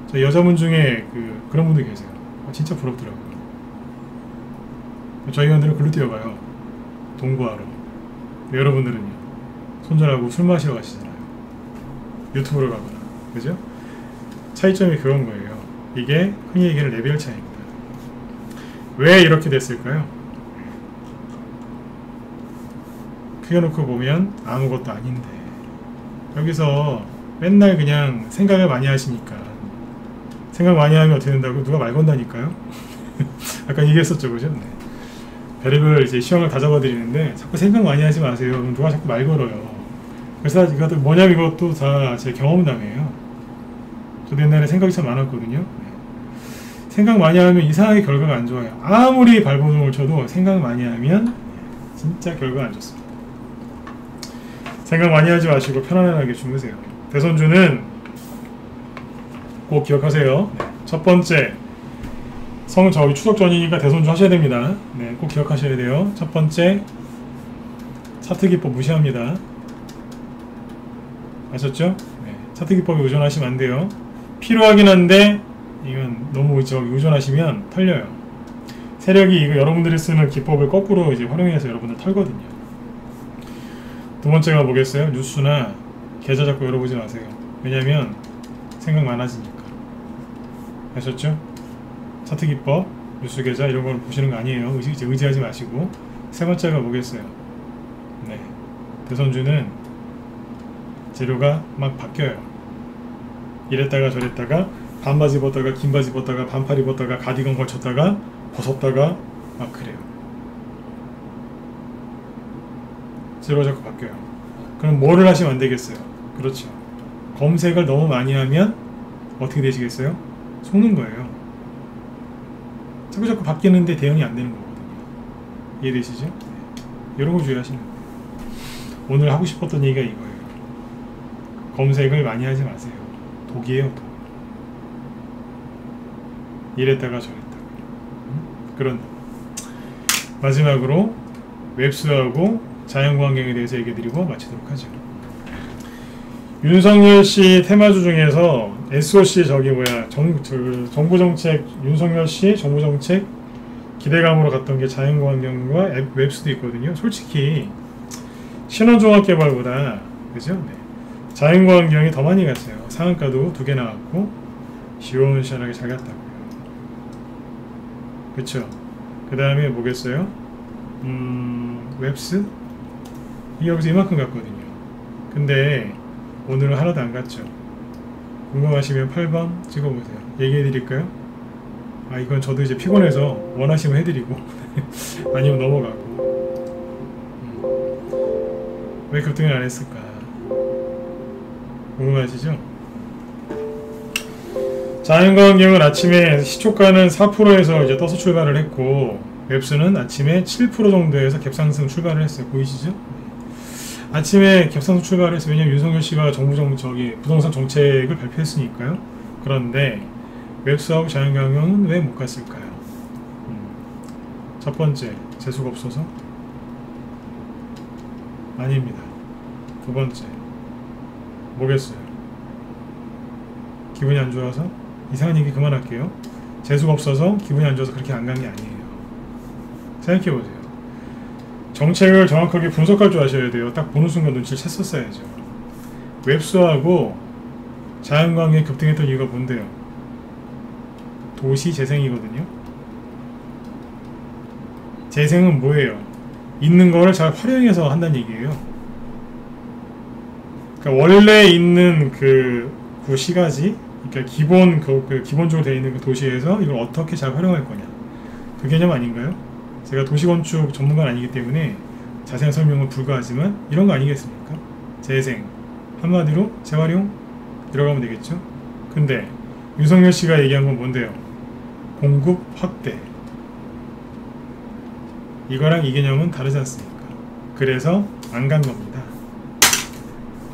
A: 저 여자분 중에 그런 분도 계세요. 진짜 부럽더라고요. 저희 회원들은 글로 뛰어가요. 돈 구하러. 여러분들은요. 손절하고 술 마시러 가시잖아요. 유튜브로 가거나. 그죠? 차이점이 그런 거예요. 이게 흔히 얘기하는 레벨 차이입니다. 왜 이렇게 됐을까요? 크게 놓고 보면 아무것도 아닌데 여기서 맨날 그냥 생각을 많이 하시니까 생각 많이 하면 어떻게 된다고 누가 말 건다니까요. 아까 얘기했었죠, 그죠? 네. 별의별 이제 시험을 다 잡아드리는데 자꾸 생각 많이 하지 마세요. 그럼 누가 자꾸 말 걸어요. 그래서 이것도 뭐냐면 이것도 다 제 경험담이에요. 저도 옛날에 생각이 참 많았거든요. 네. 생각 많이 하면 이상하게 결과가 안 좋아요. 아무리 발버둥을 쳐도 생각 많이 하면 진짜 결과 안 좋습니다. 생각 많이 하지 마시고 편안하게 주무세요. 대선주는 꼭 기억하세요. 네. 첫 번째, 저희 추석 전이니까 대선주 하셔야 됩니다. 네, 꼭 기억하셔야 돼요. 첫 번째, 차트 기법 무시합니다. 아셨죠? 네, 차트 기법에 의존하시면 안 돼요. 필요하긴 한데 이건 너무 의존하시면 털려요. 세력이 이거 여러분들이 쓰는 기법을 거꾸로 이제 활용해서 여러분들 털거든요. 두 번째가 뭐겠어요? 뉴스나 계좌 자꾸 열어보지 마세요. 왜냐면 생각 많아지니까. 아셨죠? 차트 기법, 뉴스 계좌 이런 걸 보시는 거 아니에요. 의지하지 마시고. 세 번째가 뭐겠어요? 네, 대선주는 재료가 막 바뀌어요. 이랬다가 저랬다가 반바지 입었다가 긴 바지 입었다가 반팔 입었다가 가디건 걸쳤다가 벗었다가 막 그래요. 재료가 자꾸 바뀌어요. 그럼 뭐를 하시면 안 되겠어요? 그렇죠. 검색을 너무 많이 하면 어떻게 되시겠어요? 속는 거예요. 자꾸 바뀌는데 대응이 안 되는 거거든요. 이해되시죠? 네. 이런 거 주의하시는 거예요. 오늘 하고 싶었던 얘기가 이거예요. 검색을 많이 하지 마세요. 독이에요, 독. 이랬다가 저랬다가. 그런. 마지막으로 웹스하고 자연광경에 대해서 얘기해드리고 마치도록 하죠. 윤석열 씨 테마주 중에서 SOC 저기 뭐야 정부정책 윤석열 씨 정부정책 기대감으로 갔던 게 자연광경과 웹스도 있거든요. 솔직히 신원종합개발보다 그죠? 네. 자연광경이 더 많이 갔어요. 상한가도 2개 나왔고 시원시원하게 잘 갔다고요. 그쵸? 그 다음에 뭐겠어요? 웹스? 이 여기서 이만큼 갔거든요. 근데 오늘은 하나도 안 갔죠. 궁금하시면 8번 찍어보세요. 얘기해드릴까요? 아 이건 저도 이제 피곤해서 원하시면 해드리고 아니면 넘어가고. 왜 급등을 안 했을까? 궁금하시죠? 자연광경은 아침에 시초가는 4%에서 이제 떠서 출발을 했고 웹스는 아침에 7% 정도에서 갭상승 출발을 했어요. 보이시죠? 아침에 갭상승 출발을 했어요. 왜냐면 윤석열 씨가 부동산 정책을 발표했으니까요. 그런데 웹스하고 자연광경은 왜 못 갔을까요? 첫 번째, 재수가 없어서? 아닙니다. 두 번째, 뭐겠어요? 기분이 안 좋아서? 이상한 얘기 그만할게요. 재수가 없어서 기분이 안 좋아서 그렇게 안 간 게 아니에요. 생각해보세요. 정책을 정확하게 분석할 줄 아셔야 돼요. 딱 보는 순간 눈치를 챘었어야죠. 웹스하고 자연광경이 급등했던 이유가 뭔데요? 도시 재생이거든요. 재생은 뭐예요? 있는 거를 잘 활용해서 한다는 얘기예요. 그러니까 원래 있는 그 시가지, 그러니까 기본적으로 되어 있는 그 도시에서 이걸 어떻게 잘 활용할 거냐. 그 개념 아닌가요? 제가 도시건축 전문가는 아니기 때문에 자세한 설명은 불가하지만 이런 거 아니겠습니까? 재생, 한마디로 재활용 들어가면 되겠죠? 근데 윤석열 씨가 얘기한 건 뭔데요? 공급 확대. 이거랑 이 개념은 다르지 않습니까? 그래서 안 간 겁니다.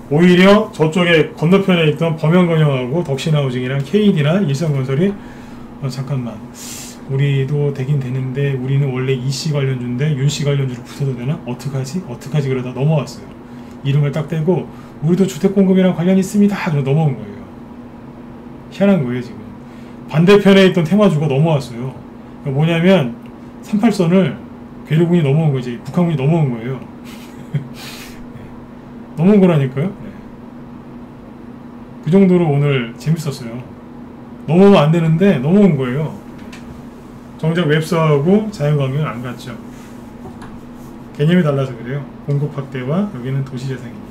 A: 오히려 저쪽에 건너편에 있던 범연건영하고 덕신하우징이랑 KD나 일성건설이 잠깐만 우리도 되긴 되는데 우리는 원래 이씨 관련주인데 윤씨 관련주로 붙여도 되나? 어떡하지? 그러다 넘어왔어요. 이름을 딱 떼고 우리도 주택공급이랑 관련이 있습니다. 그러고 넘어온 거예요. 희한한 거예요 지금. 반대편에 있던 테마주가 넘어왔어요. 그러니까 뭐냐면 38선을 괴뢰군이 넘어온 거지. 북한군이 넘어온 거예요. 넘어온 거라니까요. 네. 그 정도로 오늘 재밌었어요. 넘어오면 안 되는데 넘어온 거예요. 정작 웹스하고 자연광경은 안 갔죠. 개념이 달라서 그래요. 공급 확대와 여기는 도시 재생이니까.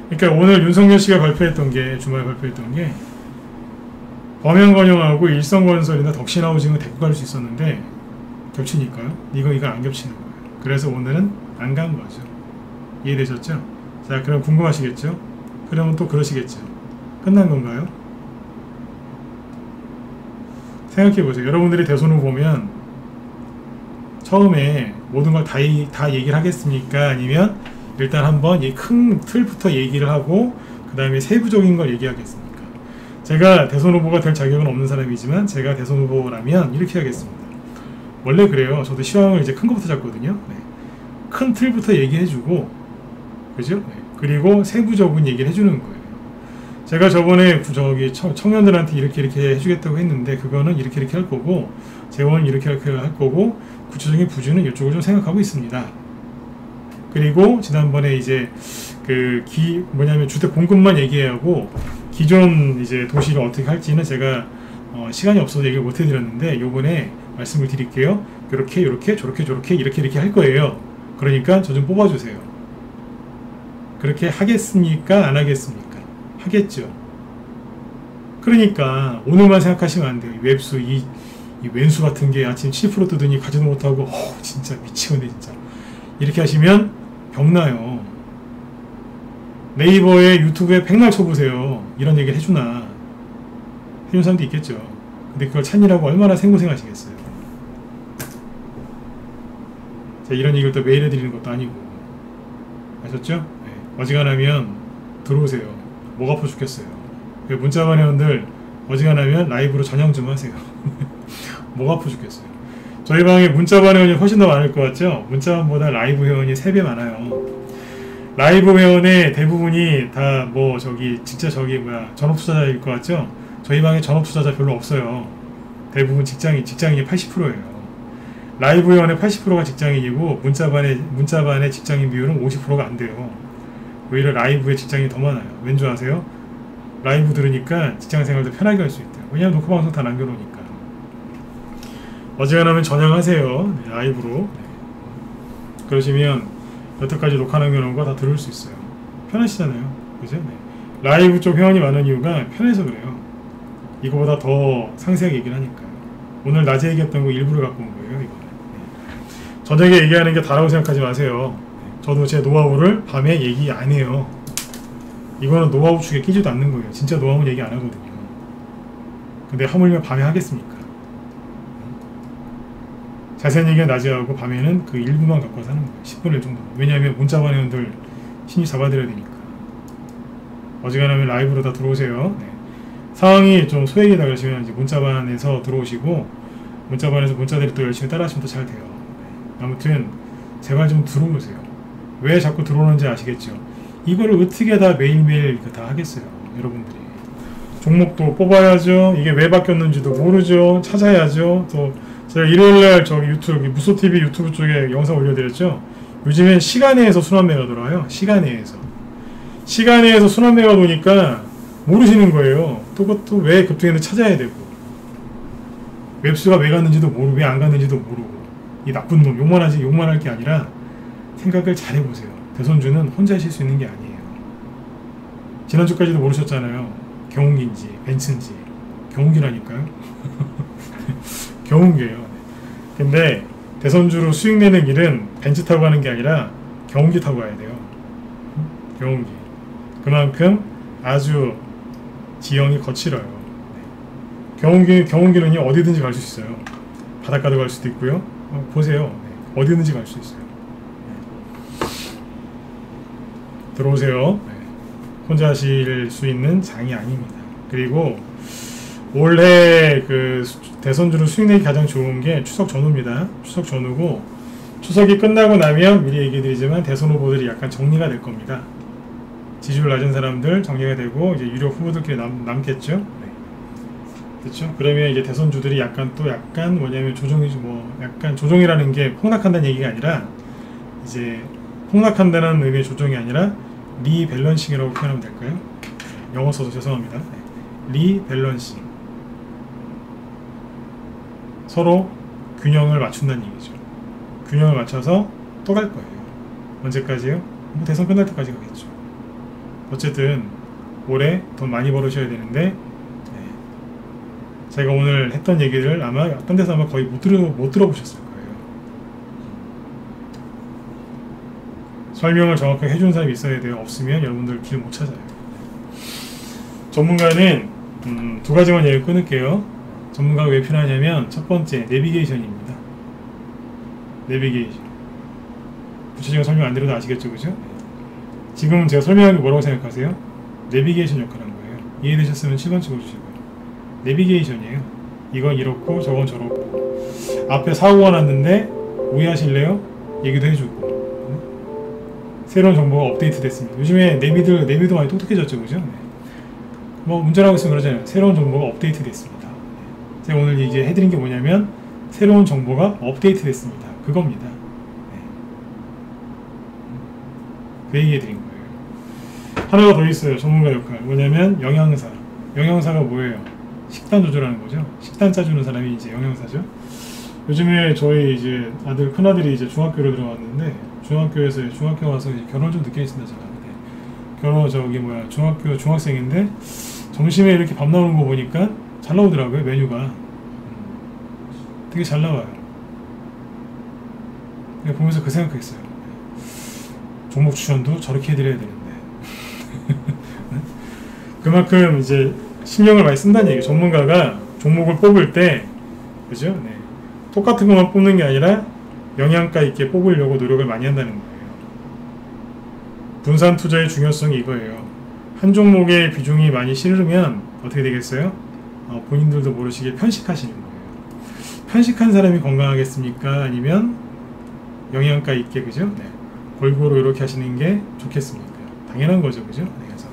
A: 그러니까 오늘 윤석열 씨가 발표했던 게 주말에 발표했던 게 범연건영하고 일성건설이나 덕신하우징은 데리고 갈 수 있었는데 겹치니까요. 이거 안 겹치는 거예요. 그래서 오늘은 안 간 거죠. 이해되셨죠? 자, 그럼 궁금하시겠죠? 그러면 또 그러시겠죠? 끝난 건가요? 생각해보세요. 여러분들이 대선을 보면 처음에 모든 걸 다 얘기를 하겠습니까? 아니면 일단 한번 이 큰 틀부터 얘기를 하고 그 다음에 세부적인 걸 얘기하겠습니까? 제가 대선 후보가 될 자격은 없는 사람이지만 제가 대선 후보라면 이렇게 하겠습니다. 원래 그래요. 저도 시황을 이제 큰 것부터 잡거든요. 네. 큰 틀부터 얘기해주고 그죠? 네. 그리고 세부적인 얘기를 해주는 거예요. 제가 저번에 청년들한테 이렇게 해주겠다고 했는데 그거는 이렇게 할 거고 재원은 이렇게 할 거고 구체적인 부주는 이쪽을 좀 생각하고 있습니다. 그리고 지난번에 이제 뭐냐면 주택 공급만 얘기하고 기존 이제 도시를 어떻게 할지는 제가 시간이 없어서 얘기를 못 해드렸는데 요번에 말씀을 드릴게요. 요렇게 저렇게 이렇게 할 거예요. 그러니까 저 좀 뽑아주세요. 그렇게 하겠습니까? 안 하겠습니까? 하겠죠. 그러니까 오늘만 생각하시면 안 돼요. 웹수 이 왼수 같은 게 아침 7% 뜨더니 가지도 못하고 진짜 미치겠네 진짜. 이렇게 하시면 병나요. 네이버에 유튜브에 백날 쳐보세요. 이런 얘기를 해주는 사람도 있겠죠. 근데 그걸 찾느라고 얼마나 생고생하시겠어요. 제가 이런 얘기를 또 매일 해드리는 것도 아니고. 아셨죠? 네. 어지간하면 들어오세요. 목 아파 죽겠어요. 문자반 회원들 어지간하면 라이브로 전형 좀 하세요. 목 아파 죽겠어요. 저희 방에 문자반 회원이 훨씬 더 많을 것 같죠? 문자반보다 라이브 회원이 3배 많아요. 라이브 회원의 대부분이 다 뭐 저기 진짜 저기 뭐야 전업투자자일 것 같죠? 저희 방에 전업투자자 별로 없어요. 대부분 직장인이 80%예요. 라이브 회원의 80%가 직장인이고 문자반의 직장인 비율은 50%가 안 돼요. 오히려 라이브에 직장인이 더 많아요. 왠 줄 아세요? 라이브 들으니까 직장생활도 편하게 할 수 있대요. 왜냐면 녹화방송 다 남겨놓으니까. 어지간하면 전향하세요. 네, 라이브로. 네. 그러시면 여태까지 녹화 남겨놓은 거 다 들을 수 있어요. 편하시잖아요. 그죠? 네. 라이브 쪽 회원이 많은 이유가 편해서 그래요. 이거보다 더 상세하게 얘기를 하니까요. 오늘 낮에 얘기했던 거 일부를 갖고 온 거예요. 이거는. 네. 저녁에 얘기하는 게 다라고 생각하지 마세요. 네. 저도 제 노하우를 밤에 얘기 안 해요. 이거는 노하우 축에 끼지도 않는 거예요. 진짜 노하우는 얘기 안 하거든요. 근데 하물며 밤에 하겠습니까? 자세한 얘기는 낮에 하고 밤에는 그 일부만 갖고 와서 하는 거예요. 10분의 1 정도. 왜냐하면 문자반 회원들 심리 잡아드려야 되니까. 어지간하면 라이브로 다 들어오세요. 네. 상황이 좀 소액이다 그러시면 이제 문자반에서 들어오시고 문자반에서 문자들이 또 열심히 따라하시면 더 잘 돼요. 네. 아무튼 제발 좀 들어오세요. 왜 자꾸 들어오는지 아시겠죠? 이거를 어떻게 다 매일매일 다 하겠어요. 여러분들이. 종목도 뽑아야죠. 이게 왜 바뀌었는지도 모르죠. 찾아야죠. 또 제가 일요일날 저기 유튜브 무소TV 유튜브 쪽에 영상 올려드렸죠. 요즘엔 시간내에서 순환매가 돌아와요. 시간내에서 순환매가 도니까 모르시는 거예요. 또 그것도 왜 급등했는지 찾아야 되고 웹수가 왜 갔는지도 모르고 왜 안 갔는지도 모르고 이 나쁜 놈 욕만 할 게 아니라 생각을 잘 해보세요. 대선주는 혼자 하실 수 있는 게 아니에요. 지난주까지도 모르셨잖아요. 경운기인지 벤츠인지. 경운기라니까요. 경운기예요. 근데 대선주로 수익 내는 길은 벤츠 타고 가는 게 아니라 경운기 타고 가야 돼요. 경운기. 그만큼 아주 지형이 거칠어요. 경운기는요 어디든지 갈 수 있어요. 바닷가도 갈 수도 있고요. 보세요. 어디든지 갈 수 있어요. 들어오세요. 혼자 하실 수 있는 장이 아닙니다. 그리고 올해 그 대선주로 수익 내기 가장 좋은 게 추석 전후입니다. 추석 전후고 추석이 끝나고 나면 미리 얘기 드리지만 대선 후보들이 약간 정리가 될 겁니다. 지지율 낮은 사람들 정리가 되고 이제 유력 후보들끼리 남겠죠. 네. 그렇죠? 그러면 이제 대선주들이 약간 뭐냐면 약간 조정이라는 게 폭락한다는 얘기가 아니라 이제 폭락한다는 의미의 조정이 아니라 리밸런싱이라고 표현하면 될까요? 영어 써서 죄송합니다. 리밸런싱. 서로 균형을 맞춘다는 얘기죠. 균형을 맞춰서 또 갈 거예요. 언제까지요? 뭐 대선 끝날 때까지 가겠죠. 어쨌든 올해 돈 많이 벌으셔야 되는데 제가 오늘 했던 얘기를 아마 어떤 데서 아마 거의 못 들어보셨을 거예요. 설명을 정확하게 해주는 사람이 있어야 돼요. 없으면 여러분들 길 못 찾아요. 전문가는 두 가지만 얘기를 끊을게요. 전문가가 왜 필요하냐면 첫 번째 내비게이션입니다. 내비게이션. 구체적인 설명 안 드려도 아시겠죠, 그죠? 지금 제가 설명한 게 뭐라고 생각하세요? 내비게이션 역할한 거예요. 이해되셨으면 7번 찍어주시고요. 내비게이션이에요. 이건 이렇고 저건 저렇고 앞에 사고가 났는데 오해하실래요? 얘기도 해주고 새로운 정보가 업데이트 됐습니다. 요즘에 내비도 많이 똑똑해졌죠, 그죠? 네. 뭐 운전하고 있으면 그러잖아요. 새로운 정보가 업데이트 됐습니다. 제가 오늘 이제 해드린 게 뭐냐면 새로운 정보가 업데이트 됐습니다. 그겁니다. 네. 그 얘기 해드린 거예요. 하나가 더 있어요. 전문가 역할. 뭐냐면 영양사. 영양사가 뭐예요? 식단 조절하는 거죠. 식단 짜주는 사람이 이제 영양사죠. 요즘에 저희 이제 큰아들이 이제 중학교로 들어왔는데 중학교 와서 이제 결혼 좀 늦게 했습니다. 제가. 중학생인데 점심에 이렇게 밥 나오는 거 보니까 잘 나오더라고요. 메뉴가 되게 잘 나와요. 보면서 그 생각했어요. 종목 추천도 저렇게 해드려야 되는데 그만큼 이제 신경을 많이 쓴다는 얘기예요. 전문가가 종목을 뽑을 때 그죠? 네. 똑같은 것만 뽑는 게 아니라 영양가 있게 뽑으려고 노력을 많이 한다는 거예요. 분산 투자의 중요성이 이거예요. 한 종목의 비중이 많이 실으면 어떻게 되겠어요? 본인들도 모르시게 편식하시는 거예요. 편식한 사람이 건강하겠습니까? 아니면 영양가 있게, 그죠? 네. 골고루 이렇게 하시는 게 좋겠습니까? 당연한 거죠, 그죠? 네, 그래서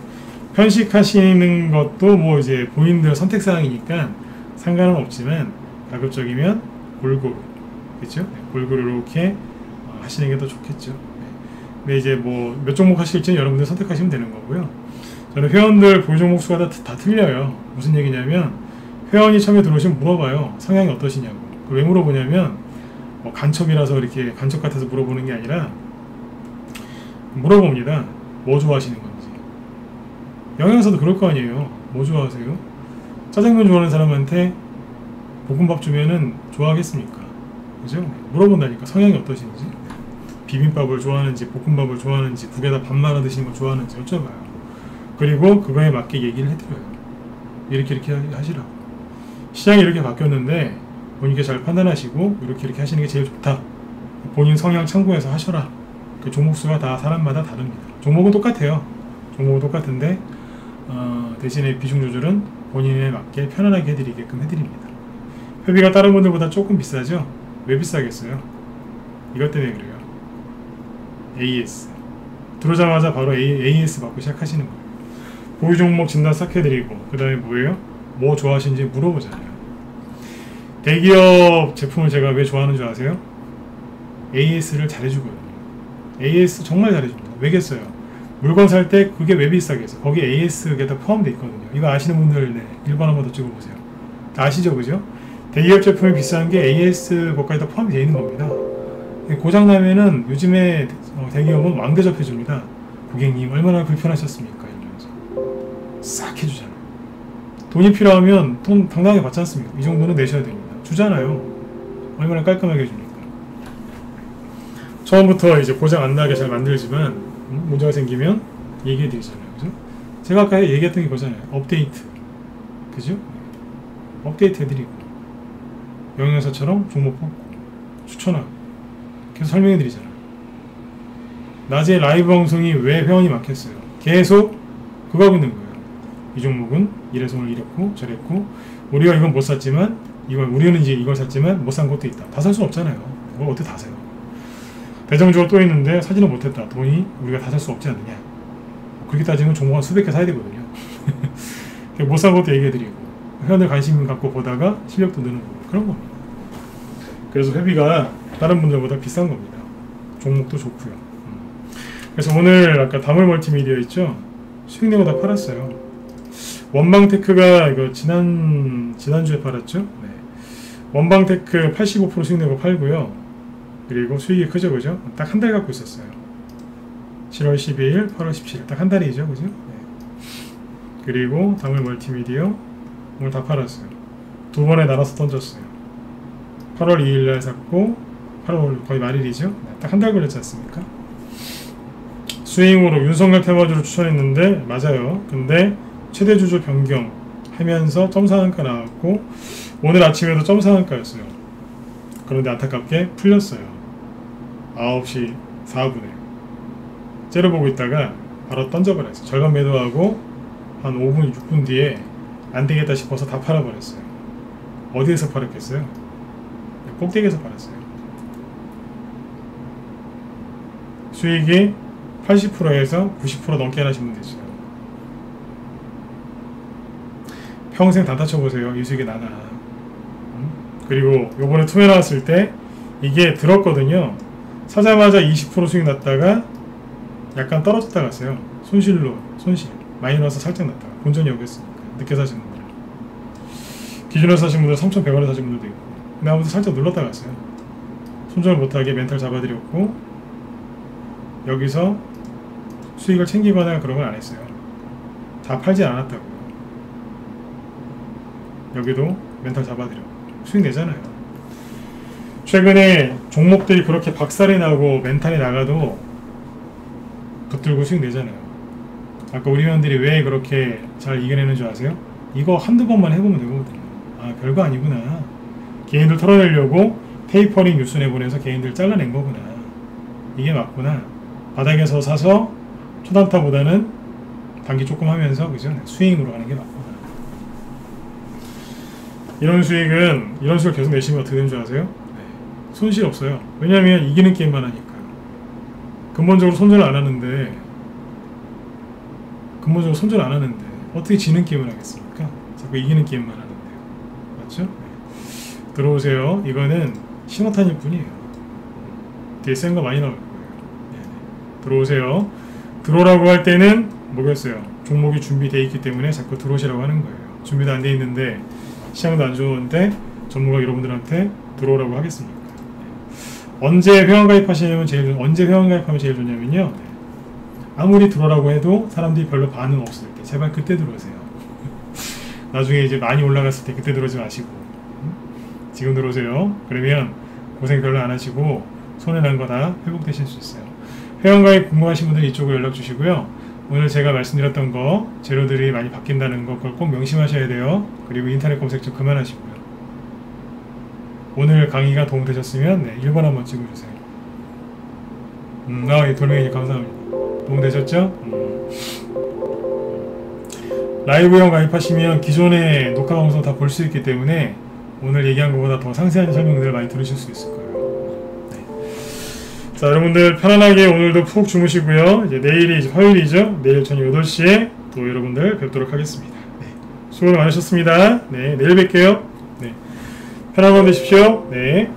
A: 편식하시는 것도 뭐 이제 본인들 선택사항이니까 상관은 없지만 가급적이면 골고루, 그죠? 네, 골고루 이렇게 하시는 게 더 좋겠죠. 네. 근데 이제 뭐 몇 종목 하실지는 여러분들 선택하시면 되는 거고요. 저는 회원들 보유 종목 수가 다 틀려요. 무슨 얘기냐면 회원이 처음에 들어오시면 물어봐요. 성향이 어떠시냐고. 왜 물어보냐면 뭐 간첩이라서 이렇게 간첩 같아서 물어보는 게 아니라 물어봅니다. 뭐 좋아하시는 건지. 영양사도 그럴 거 아니에요. 뭐 좋아하세요? 짜장면 좋아하는 사람한테 볶음밥 주면은 좋아하겠습니까? 그죠? 물어본다니까. 성향이 어떠신지, 비빔밥을 좋아하는지, 볶음밥을 좋아하는지, 국에다 밥 말아 드시는 걸 좋아하는지 여쭤봐요. 그리고 그거에 맞게 얘기를 해드려요. 이렇게 하시라고. 시장이 이렇게 바뀌었는데 본인께 잘 판단하시고 이렇게 하시는 게 제일 좋다. 본인 성향 참고해서 하셔라. 그 종목수가 다 사람마다 다릅니다. 종목은 똑같아요. 종목은 똑같은데 대신에 비중 조절은 본인에 맞게 편안하게 해드리게끔 해드립니다. 회비가 다른 분들보다 조금 비싸죠? 왜 비싸겠어요? 이것 때문에 그래요. AS 들어오자마자 바로 AS 받고 시작하시는 거예요. 보유 종목 진단 싹 해드리고 그 다음에 뭐예요? 뭐 좋아하시는지 물어보잖아요. 대기업 제품을 제가 왜 좋아하는 줄 아세요? AS를 잘해주거든요. AS 정말 잘해줍니다. 왜겠어요? 물건 살 때 그게 왜 비싸겠어요? 거기에 AS가 다 포함되어 있거든요. 이거 아시는 분들 1번 한번 더 찍어보세요. 아시죠? 그죠? 대기업 제품이 비싼 게 AS 것까지 다 포함이 되어 있는 겁니다. 고장나면은 요즘에 대기업은 왕대접해줍니다. 고객님 얼마나 불편하셨습니까? 이러면서 싹 해주잖아요. 돈이 필요하면 돈 당당하게 받지 않습니까? 이 정도는 내셔야 됩니다. 주잖아요. 얼마나 깔끔하게 해줍니까? 처음부터 이제 고장 안 나게 잘 만들지만 문제가 생기면 얘기해 드리잖아요. 그죠? 제가 아까 얘기했던 게 그거잖아요. 업데이트. 그죠? 업데이트 해드리고 영양사처럼 종목 뽑고 추천하고 계속 설명해 드리잖아요. 낮에 라이브 방송이 왜 회원이 많겠어요? 계속 그거 하고 있는 거예요. 이 종목은 이래서 오늘 이랬고 저랬고 우리가 이건 못 샀지만 우리는 이제 이걸 샀지만 못 산 것도 있다. 다 살 수 없잖아요. 그걸 어떻게 다 사요? 대정주가 또 있는데 사지는 못했다. 돈이 우리가 다 살 수 없지 않느냐. 그렇게 따지면 종목 한 수백 개 사야 되거든요. 못 산 것도 얘기해드리고 회원들 관심 갖고 보다가 실력도 느는 거고 그런 겁니다. 그래서 회비가 다른 분들보다 비싼 겁니다. 종목도 좋고요. 그래서 오늘 아까 다물 멀티미디어 있죠? 수익내고 다 팔았어요. 원방테크가 이거 지난주에 팔았죠? 네. 원방테크 85% 수익내고 팔고요. 그리고 수익이 크죠, 그죠? 딱 한 달 갖고 있었어요. 7월 12일, 8월 17일 딱 한 달이죠, 그죠? 네. 그리고 다물 멀티미디어 오늘 다 팔았어요. 두 번에 나눠서 던졌어요. 8월 2일날 샀고 8월 거의 말일이죠. 네. 딱 한 달 걸렸지 않습니까? 스윙으로 윤석열 테마주를 추천했는데 맞아요. 근데 최대 주주 변경 하면서 점상한가 나왔고 오늘 아침에도 점상한가였어요. 그런데 안타깝게 풀렸어요. 9시 4분에 째려보고 있다가 바로 던져버렸어요. 절반 매도하고 한 5분 6분 뒤에 안되겠다 싶어서 다 팔아버렸어요. 어디에서 팔았겠어요? 꼭대기에서 팔았어요. 수익이 80%에서 90% 넘게 하시면 되죠. 평생 다 다쳐보세요. 이 수익이 나나. 그리고 요번에 투매 나왔을 때 이게 들었거든요. 사자마자 20% 수익 났다가 약간 떨어졌다 갔어요. 손실 마이너스 살짝 났다가 본전이 오겠으니까 늦게 사신 분들 기준으로 사신 분들 3,100원에 사신 분들도 있고 근데 아무튼 살짝 눌렀다 갔어요. 손절 못하게 멘탈 잡아드렸고 여기서 수익을 챙기거나 그런 건 안 했어요. 다 팔지 않았다고요. 여기도 멘탈 잡아드렸고 수익 내잖아요. 최근에 종목들이 그렇게 박살이 나고 멘탈이 나가도 붙들고 수익 내잖아요. 아까 우리 회원들이 왜 그렇게 잘 이겨내는 줄 아세요? 이거 한두 번만 해보면 되거든요. 아 별거 아니구나. 개인들 털어내려고 테이퍼링 뉴스 내보내서 개인들 잘라낸 거구나. 이게 맞구나. 바닥에서 사서 초단타보다는 단기 조금 하면서 그죠? 스윙으로 가는 게 맞구나. 이런 수익은 이런 수익을 계속 내시면 어떻게 되는 줄 아세요? 네. 손실 없어요. 왜냐하면 이기는 게임만 하니까. 근본적으로 손절 안 하는데 어떻게 지는 게임을 하겠습니까? 자꾸 이기는 게임만 하는데요. 맞죠? 네. 들어오세요. 이거는 신호탄일 뿐이에요. 뒤에 센 거 많이 나올 거예요. 네. 들어오세요. 들어오라고 할 때는 뭐겠어요? 종목이 준비되어 있기 때문에 자꾸 들어오시라고 하는 거예요. 준비도 안 돼 있는데 시장도 안 좋은데 전문가 여러분들한테 들어오라고 하겠습니까? 네. 언제 회원 가입하면 제일 좋냐면요. 네. 아무리 들어오라고 해도 사람들이 별로 반응 없을 때 제발 그때 들어오세요. 나중에 이제 많이 올라갔을 때 그때 들어오지 마시고 지금 들어오세요. 그러면 고생 별로 안 하시고 손해난 거 다 회복되실 수 있어요. 회원가입 궁금하신 분들 이쪽으로 연락 주시고요. 오늘 제가 말씀드렸던 거 재료들이 많이 바뀐다는 거 그걸 꼭 명심하셔야 돼요. 그리고 인터넷 검색 좀 그만하시고요. 오늘 강의가 도움되셨으면 네, 1번 한번 찍어주세요. 돌멩이 감사합니다. 도움되셨죠? 라이브 형 가입하시면 기존의 녹화 방송 다 볼 수 있기 때문에 오늘 얘기한 것보다 더 상세한 설명들을 많이 들으실 수 있을 거예요. 네. 자, 여러분들 편안하게 오늘도 푹 주무시고요. 이제 내일이 이제 화요일이죠. 내일 저녁 8시에 또 여러분들 뵙도록 하겠습니다. 네. 수고 많으셨습니다. 네, 내일 뵐게요. 네. 편안한 밤 되십시오. 네.